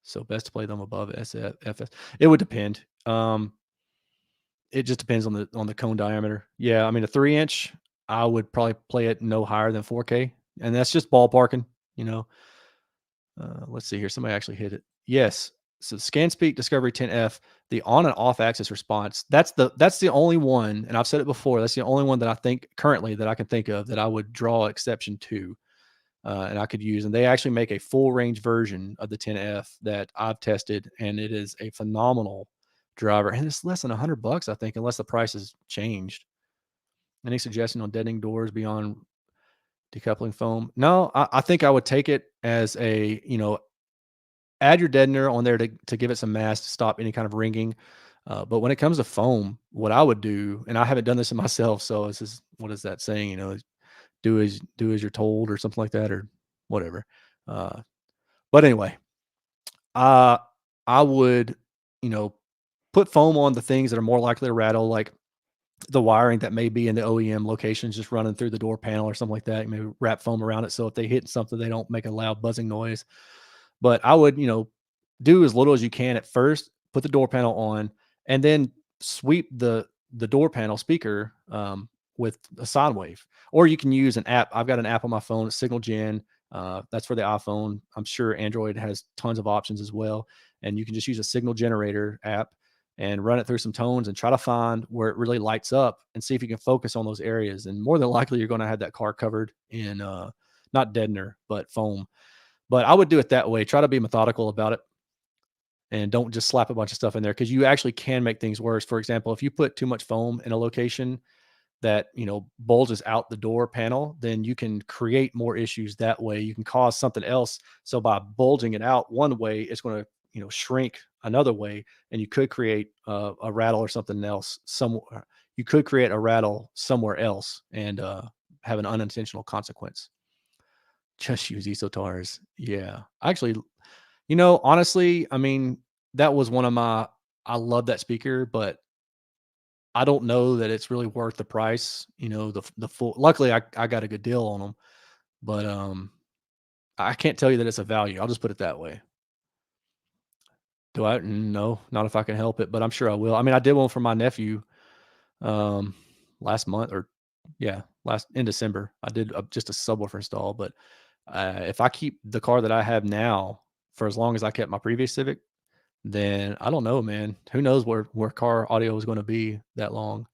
so best to play them above SFS. It would depend. It just depends on the cone diameter. Yeah, I mean a 3 inch, I would probably play it no higher than 4K, and that's just ballparking. You know, let's see here. Somebody actually hit it. Yes. So ScanSpeak Discovery 10F, the on and off axis response. That's the only one, and I've said it before. That's the only one that I think currently that I can think of that I would draw exception to, and I could use. And they actually make a full range version of the 10F that I've tested, and it is a phenomenal driver. And it's less than $100, I think, unless the price has changed. Any suggestion on deadening doors beyond decoupling foam? No, I think I would take it as a, add your deadener on there to give it some mass to stop any kind of ringing. But when it comes to foam, what I would do, and I haven't done this in myself, so this is, what is that saying? Do as you're told, or something like that, or whatever. Uh, but anyway, uh, I would, you know, put foam on the things that are more likely to rattle, like the wiring that may be in the OEM locations, just running through the door panel or something like that. Maybe wrap foam around it so if they hit something, they don't make a loud buzzing noise. But I would, do as little as you can at first, put the door panel on, and then sweep the door panel speaker with a sine wave. Or you can use an app. I've got an app on my phone, Signal Gen. That's for the iPhone. I'm sure Android has tons of options as well. And you can just use a signal generator app and run it through some tones and try to find where it really lights up and see if you can focus on those areas. And more than likely, you're going to have that car covered in not deadener, but foam. But I would do it that way. Try to be methodical about it, and don't just slap a bunch of stuff in there, because you actually can make things worse. For example, if you put too much foam in a location that, bulges out the door panel, then you can create more issues that way. You can cause something else. So by bulging it out one way, it's going to, shrink another way, and you could create a rattle or something else somewhere. You could create a rattle somewhere else and have an unintentional consequence. Just use isotars. Yeah. Actually, honestly, I mean, that was one of my, I love that speaker, but I don't know that it's really worth the price, the full, luckily I got a good deal on them, but I can't tell you that it's a value. I'll just put it that way. Do I? No, not if I can help it, but I'm sure I will. I mean, I did one for my nephew um last month, or yeah, last in December. I did just a subwoofer install, but if I keep the car that I have now, for as long as I kept my previous Civic, then I don't know, man. Who knows where car audio is going to be that long?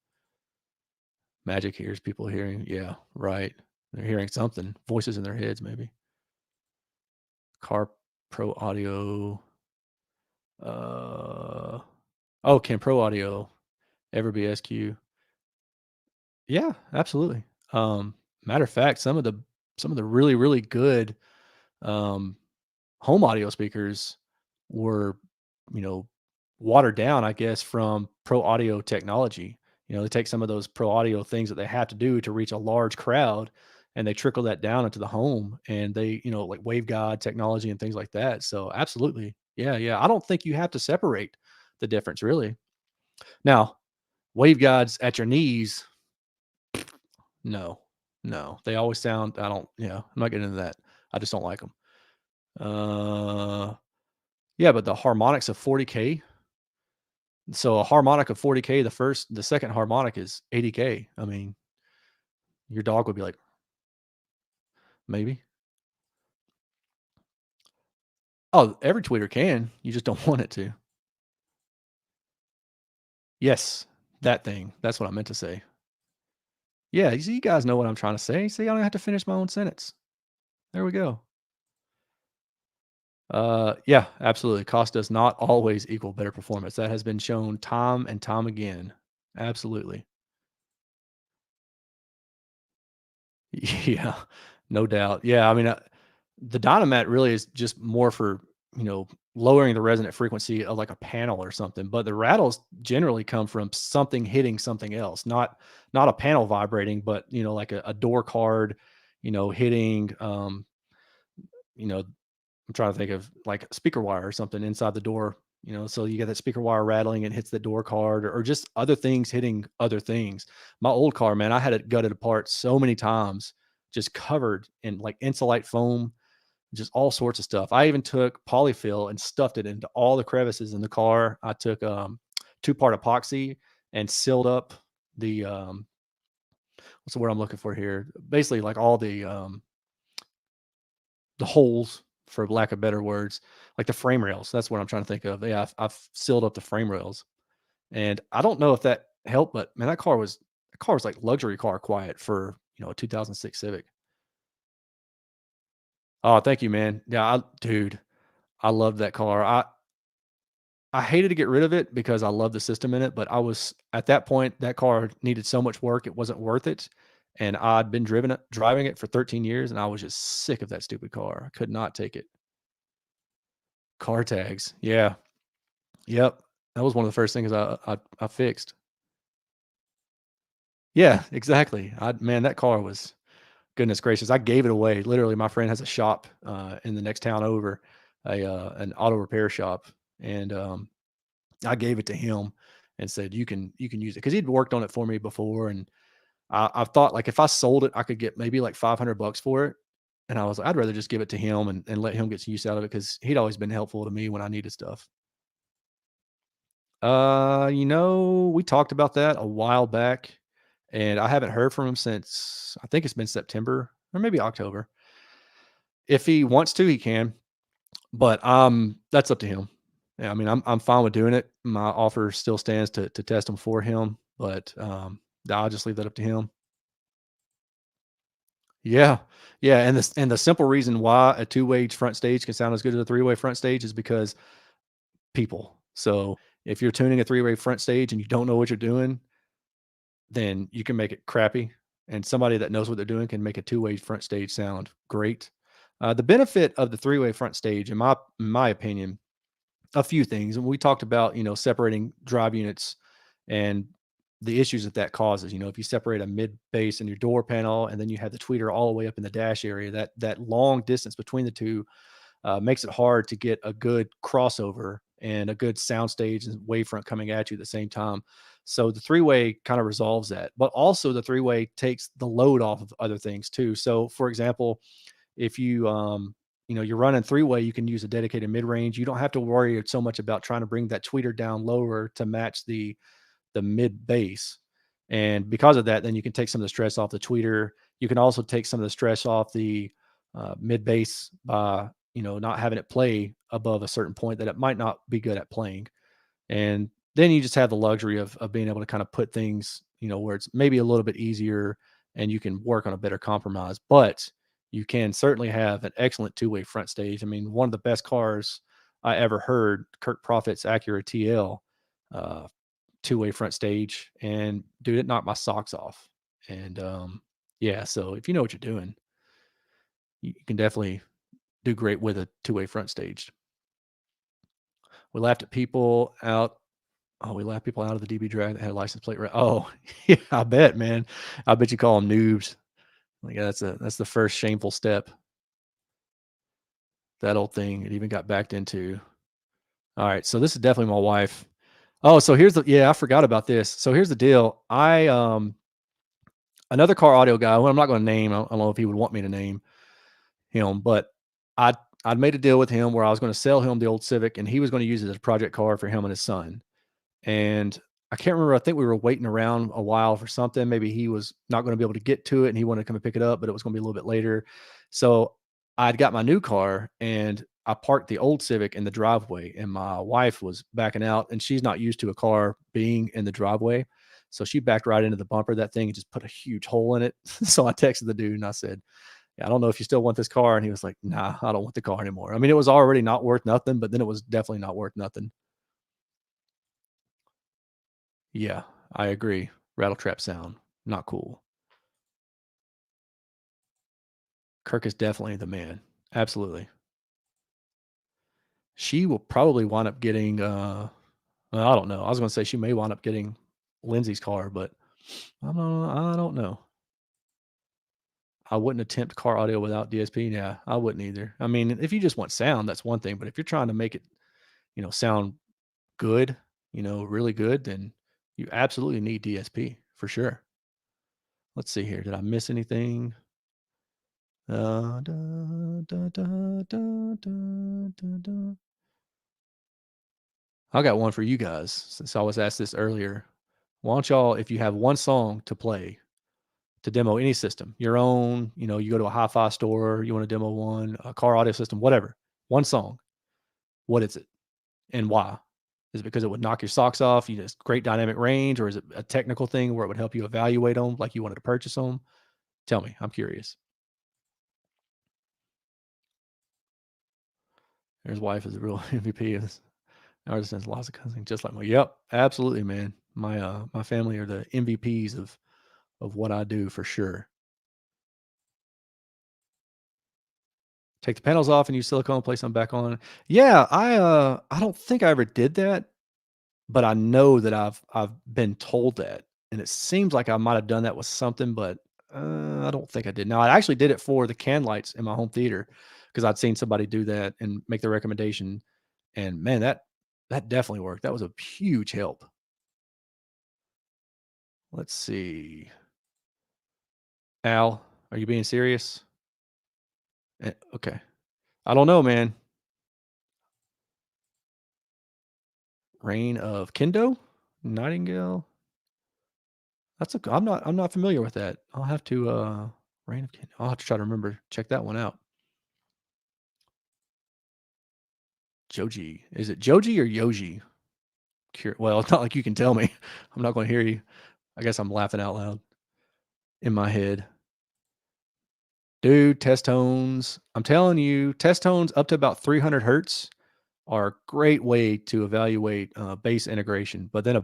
Magic hears people hearing. Yeah, right. They're hearing something. Voices in their heads, maybe. Car Pro Audio. Uh oh, can Pro Audio ever be SQ? Yeah, absolutely. Um, Matter of fact, some of the really, really good um home audio speakers were, you know, watered down, I guess, from pro audio technology. They take some of those pro audio things that they have to do to reach a large crowd and they trickle that down into the home and they, like waveguide technology and things like that. So absolutely. Yeah, yeah. I don't think you have to separate the difference really. Now, waveguides at your knees, no. No. They always sound I don't, I'm not getting into that. I just don't like them. Uh yeah, but the harmonics of 40K. So a harmonic of 40K, the second harmonic is 80K. I mean, your dog would be like, maybe. Oh, every tweeter can. You just don't want it to. Yes, that thing. That's what I meant to say. Yeah, you see, you guys know what I'm trying to say. See, I don't have to finish my own sentence. There we go. Yeah, absolutely. Cost does not always equal better performance. That has been shown time and time again. Absolutely. Yeah, no doubt. Yeah, I mean, the Dynamat really is just more for, lowering the resonant frequency of like a panel or something, but the rattles generally come from something hitting something else, not a panel vibrating, but, like a door card, hitting, you know, I'm trying to think of like speaker wire or something inside the door, so you get that speaker wire rattling and hits the door card or just other things hitting other things. My old car, man, I had it gutted apart so many times, just covered in like insulate foam, just all sorts of stuff. I even took polyfill and stuffed it into all the crevices in the car. I took two-part epoxy and sealed up the what's the word I'm looking for here? Basically, like all the holes, for lack of better words, like the frame rails. That's what I'm trying to think of. Yeah, I've sealed up the frame rails, and I don't know if that helped, but man, that car was like luxury car quiet for a 2006 Civic. Oh, thank you, man. Yeah, dude, I love that car. I hated to get rid of it because I love the system in it, but I was at that point, that car needed so much work, it wasn't worth it. And I'd been driving it for 13 years and I was just sick of that stupid car. I could not take it. Car tags. Yeah. Yep. That was one of the first things I fixed. Yeah, exactly. Man, that car was goodness gracious. I gave it away. Literally, my friend has a shop in the next town over, an auto repair shop. And I gave it to him and said, "You can use it," because he'd worked on it for me before, and I thought like if I sold it, I could get maybe like $500 for it. And I was like, I'd rather just give it to him and let him get some use out of it because he'd always been helpful to me when I needed stuff. We talked about that a while back, and I haven't heard from him since I think it's been September or maybe October. If he wants to, he can. But, that's up to him. Yeah, I mean, I'm fine with doing it. My offer still stands to test them for him, but, I'll just leave that up to him. Yeah. Yeah, and the simple reason why a two-way front stage can sound as good as a three-way front stage is because people. So, if you're tuning a three-way front stage and you don't know what you're doing, then you can make it crappy, and somebody that knows what they're doing can make a two-way front stage sound great. The benefit of the three-way front stage, in my opinion, a few things, and we talked about, separating drive units and the issues that causes. If you separate a mid bass in your door panel and then you have the tweeter all the way up in the dash area, that long distance between the two makes it hard to get a good crossover and a good soundstage and wavefront coming at you at the same time. So the three-way kind of resolves that, but also the three-way takes the load off of other things too. So for example, if you're running three-way, you can use a dedicated mid-range. You don't have to worry so much about trying to bring that tweeter down lower to match the mid bass. And because of that, then you can take some of the stress off the tweeter. You can also take some of the stress off the mid bass by not having it play above a certain point that it might not be good at playing. And then you just have the luxury of being able to kind of put things, where it's maybe a little bit easier and you can work on a better compromise. But you can certainly have an excellent two-way front stage. I mean, one of the best cars I ever heard, Kirk Proffitt's Acura TL, uh, two-way front stage, and dude, it knocked my socks off. And yeah, so if you know what you're doing, you can definitely do great with a two-way front stage. We laughed at people out. Oh, we laughed people out of the DB drag that had a license plate. Oh, yeah, I bet, man. I bet you call them noobs. Like that's the first shameful step. That old thing. It even got backed into. All right, so this is definitely my wife. Oh, so I forgot about this. So here's the deal. Another car audio guy, who I'm not going to name. I don't know if he would want me to name him, but I I'd made a deal with him where I was going to sell him the old Civic, and he was going to use it as a project car for him and his son. And I can't remember. I think we were waiting around a while for something. Maybe he was not going to be able to get to it and he wanted to come and pick it up, but it was going to be a little bit later. So I'd got my new car and I parked the old Civic in the driveway, and my wife was backing out and she's not used to a car being in the driveway. So she backed right into the bumper of that thing and just put a huge hole in it. So I texted the dude and I said, yeah, I don't know if you still want this car. And he was like, nah, I don't want the car anymore. I mean, it was already not worth nothing, but then it was definitely not worth nothing. Yeah, I agree. Rattle trap sound, not cool. Kirk is definitely the man. Absolutely. She will probably wind up getting, well, I don't know. I was gonna say she may wind up getting Lindsay's car, but I don't know. I wouldn't attempt car audio without DSP. Yeah, I wouldn't either. I mean, if you just want sound, that's one thing, but if you're trying to make it, sound good, really good, then you absolutely need DSP for sure. Let's see here. Did I miss anything? Da, da, da, da, da, da, da, da. I got one for you guys since I was asked this earlier. Why don't y'all, if you have one song to play to demo any system, your own, you go to a hi-fi store, you want to demo one, a car audio system, whatever, one song, what is it and why? Is it because it would knock your socks off? You just great dynamic range, or is it a technical thing where it would help you evaluate them like you wanted to purchase them? Tell me, I'm curious. There's wife is a real MVP of this. Artisans, lots of cousins, just like my. Yep, absolutely, man. My family are the MVPs of what I do for sure. Take the panels off and use silicone, place them back on. Yeah, I don't think I ever did that, but I know that I've been told that, and it seems like I might have done that with something, but I don't think I did. Now I actually did it for the can lights in my home theater because I'd seen somebody do that and make the recommendation, and man, that definitely worked. That was a huge help. Let's see. Al, are you being serious? Okay. I don't know, man. Reign of Kendo? Nightingale? That's a I'm not familiar with that. I'll have to, Reign of Kendo. I'll have to try to remember, check that one out. Joji. Is it Joji or Yoji? Well, it's not like you can tell me. I'm not gonna hear you. I guess I'm laughing out loud in my head. Dude, test tones. I'm telling you, test tones up to about 300 hertz are a great way to evaluate, bass integration, but then a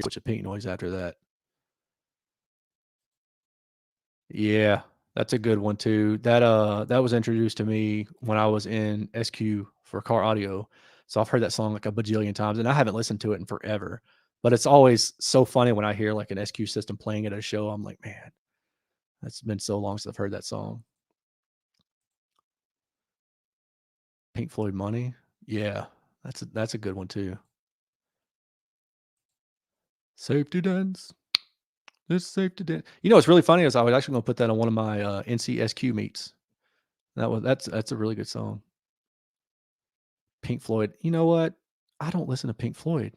switch of pink noise after that. Yeah, that's a good one too. That was introduced to me when I was in SQ for car audio. So I've heard that song like a bajillion times and I haven't listened to it in forever. But it's always so funny when I hear like an SQ system playing at a show. I'm like, man, that's been so long since I've heard that song. Pink Floyd Money. Yeah, that's a good one too. Safety dance. This safety dance. What's really funny is I was actually gonna put that on one of my NCSQ meets. That's a really good song. Pink Floyd. You know what? I don't listen to Pink Floyd.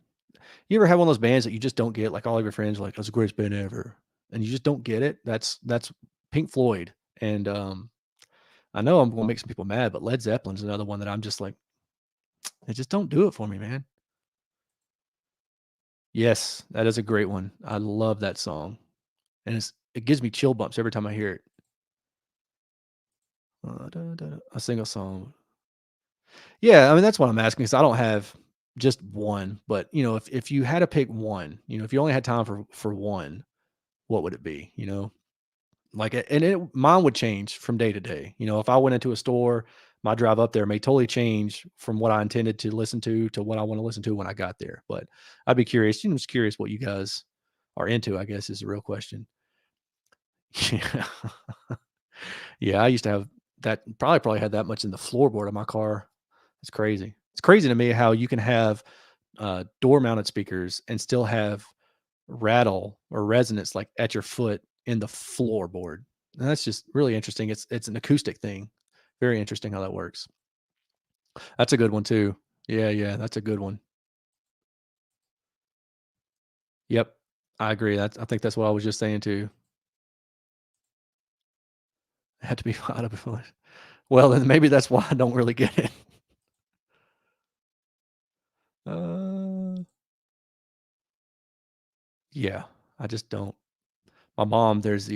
You ever have one of those bands that you just don't get? Like all of your friends are like, "That's the greatest band ever," and you just don't get it. That's Pink Floyd, and I know I'm gonna make some people mad, but Led Zeppelin's another one that I'm just like, they just don't do it for me, man. Yes, that is a great one. I love that song, and it gives me chill bumps every time I hear it. A single song. Yeah, I mean, that's what I'm asking, 'cause I don't have just one, but, if you had to pick one, if you only had time for one, what would it be, you know? Like, and mine would change from day to day. If I went into a store, my drive up there may totally change from what I intended to listen to what I wanna listen to when I got there, but I'd be curious, just curious what you guys are into, I guess, is the real question. Yeah. Yeah, I used to have that probably had that much in the floorboard of my car. It's crazy. It's crazy to me how you can have, door mounted speakers and still have rattle or resonance, like, at your foot in the floorboard. And that's just really interesting. It's an acoustic thing. Very interesting how that works. That's a good one too. Yeah, yeah, that's a good one. Yep. I agree. I think that's what I was just saying too. It had to be out of it. Well, then maybe that's why I don't really get it. Uh, yeah, I just don't. My mom, there's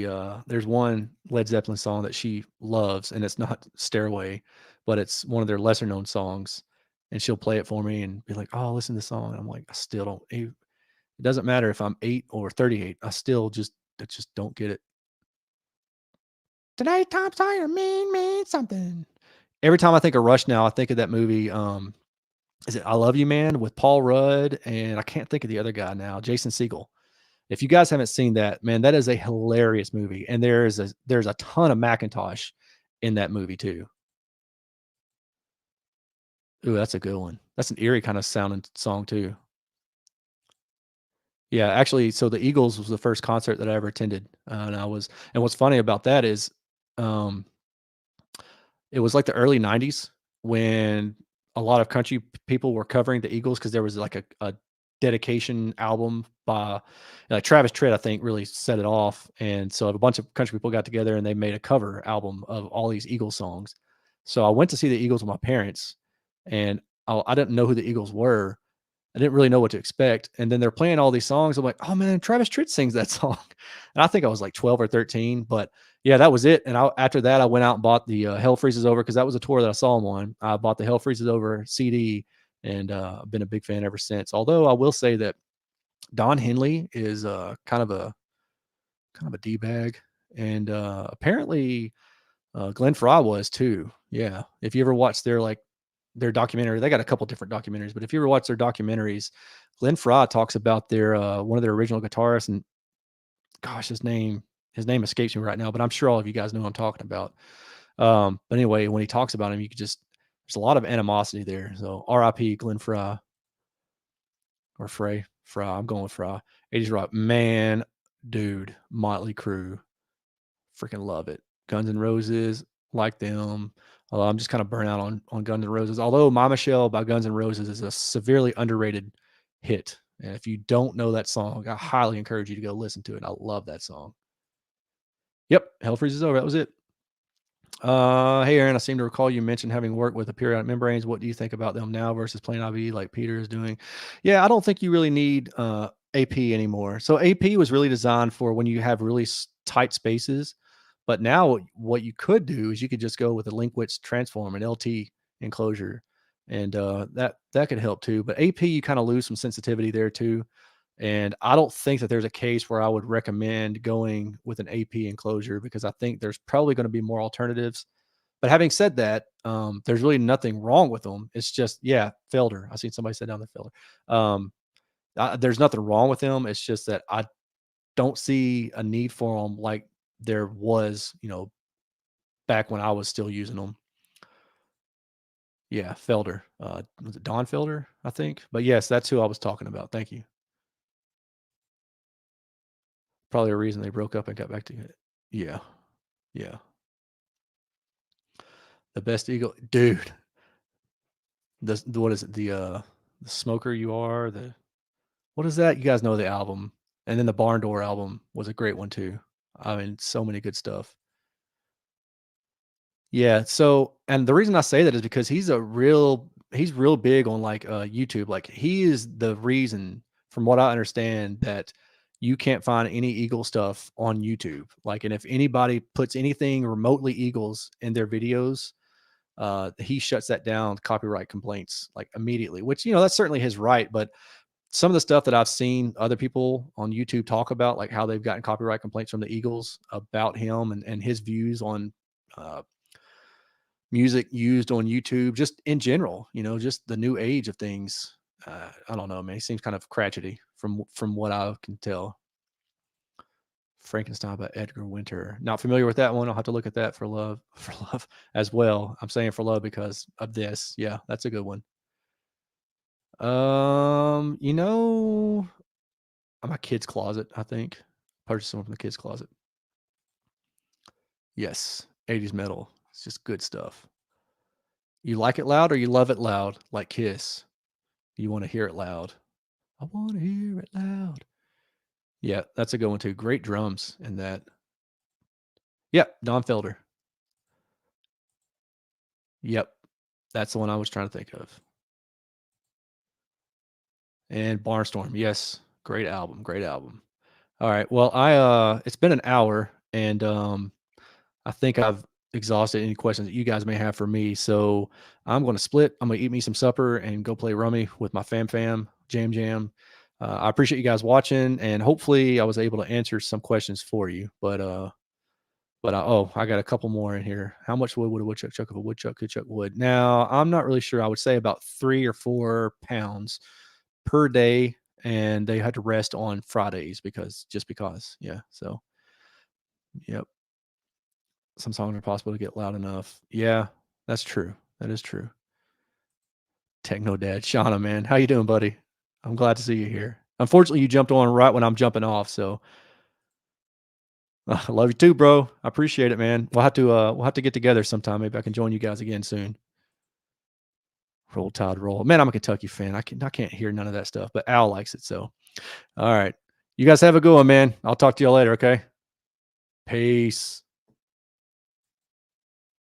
one Led Zeppelin song that she loves, and it's not Stairway, but it's one of their lesser known songs, and she'll play it for me and be like, "Oh, listen to this song." And I'm like, "I still don't it doesn't matter if I'm 8 or 38, I just don't get it." Today, Tom Sawyer mean something. Every time I think of Rush now, I think of that movie, is it I Love You Man with Paul Rudd, and I can't think of the other guy now, Jason Segel. If you guys haven't seen that, man, that is a hilarious movie, and there's a ton of Macintosh in that movie too. Ooh, that's a good one. That's an eerie kinda sounding song too. Yeah, actually, so the Eagles was the first concert that I ever attended, and what's funny about that is, um, it was like the early '90s when a lot of country people were covering the Eagles because there was like a dedication album by like Travis Tritt, I think, really set it off. And so a bunch of country people got together and they made a cover album of all these Eagles songs. So I went to see the Eagles with my parents, and I didn't know who the Eagles were. I didn't really know what to expect. And then they're playing all these songs. I'm like, oh man, Travis Tritt sings that song. And I think I was like 12 or 13, but yeah, that was it. And after that, I went out and bought the Hell Freezes Over because that was a tour that I saw him on. I bought the Hell Freezes Over CD, and I've been a big fan ever since. Although I will say that Don Henley is kind of a d bag, and apparently Glenn Fry was too. Yeah, if you ever watched their documentary, they got a couple different documentaries, but if you ever watch their documentaries, Glenn Fry talks about their one of their original guitarists, and gosh, his name escapes me right now, but I'm sure all of you guys know who I'm talking about. But anyway, when he talks about him, you could just there's a lot of animosity there. So R.I.P. Glenn Fry or Frey Fry. I'm going with Fry. 80s rock, man, dude. Motley Crue, freaking love it. Guns N' Roses, like them. I'm just kind of burnt out on Guns N' Roses. Although "My Michelle" by Guns N' Roses is a severely underrated hit, and if you don't know that song, I highly encourage you to go listen to it. I love that song. Yep, Hell Freezes Over. That was it. Hey Aaron, I seem to recall you mentioned having worked with the periodic membranes. What do you think about them now versus plain IV like Peter is doing? Yeah, I don't think you really need AP anymore. So AP was really designed for when you have really tight spaces. But now what you could do is you could just go with a Linkwitz transform, an LT enclosure, and that could help too. But AP, you kind of lose some sensitivity there too. And I don't think that there's a case where I would recommend going with an AP enclosure because I think there's probably going to be more alternatives. But having said that, there's really nothing wrong with them. It's just, yeah, Felder. I seen somebody sit down the Felder. There's nothing wrong with them. It's just that I don't see a need for them like there was, back when I was still using them. Yeah, Felder. Was it Don Felder? I think. But yes, that's who I was talking about. Thank you. Probably a reason they broke up and got back together. Yeah, yeah. The best Eagle, dude. What is it? The Smoker You Are. The what is that? You guys know the album, and then the Barn Door album was a great one too. I mean, so many good stuff. Yeah, so and the reason I say that is because he's real big on, like, YouTube, like, he is the reason, from what I understand, that you can't find any Eagle stuff on YouTube, like, and if anybody puts anything remotely Eagles in their videos, he shuts that down, copyright complaints, like, immediately, which, that's certainly his right, but some of the stuff that I've seen other people on YouTube talk about, like, how they've gotten copyright complaints from the Eagles about him and his views on, uh music used on YouTube, just in general, just the new age of things. I don't know, man. He seems kind of crotchety from what I can tell. Frankenstein by Edgar Winter. Not familiar with that one. I'll have to look at that for love, for love as well. I'm saying for love because of this. Yeah, that's a good one. Um, you know, my kid's closet, I think. Purchased one from the kid's closet. Yes, 80s metal. It's just good stuff. You like it loud or you love it loud, like Kiss? You want to hear it loud. I want to hear it loud. Yeah, that's a good one too. Great drums in that. Yep, Don Felder. Yep, that's the one I was trying to think of. And Barnstorm. Yes, great album. Great album. All right. Well, it's been an hour, and I think I've exhausted any questions that you guys may have for me. So I'm going to split. I'm going to eat me some supper and go play rummy with my jam jam. I appreciate you guys watching, and hopefully I was able to answer some questions for you. But I got a couple more in here. How much wood would a woodchuck chuck if a woodchuck could chuck wood? Now, I'm not really sure. I would say about 3 or 4 pounds per day, and they had to rest on Fridays because. Yeah. So, yep. Some songs are possible to get loud enough. Yeah, that's true. That is true. Techno Dad, Shauna, man, how you doing, buddy? I'm glad to see you here. Unfortunately, you jumped on right when I'm jumping off, so I love you too, bro. I appreciate it, man. We'll have to get together sometime. Maybe I can join you guys again soon. Roll Tide roll. Man, I'm a Kentucky fan. I can't hear none of that stuff, but Al likes it. So all right. You guys have a good one, man. I'll talk to y'all later, okay? Peace.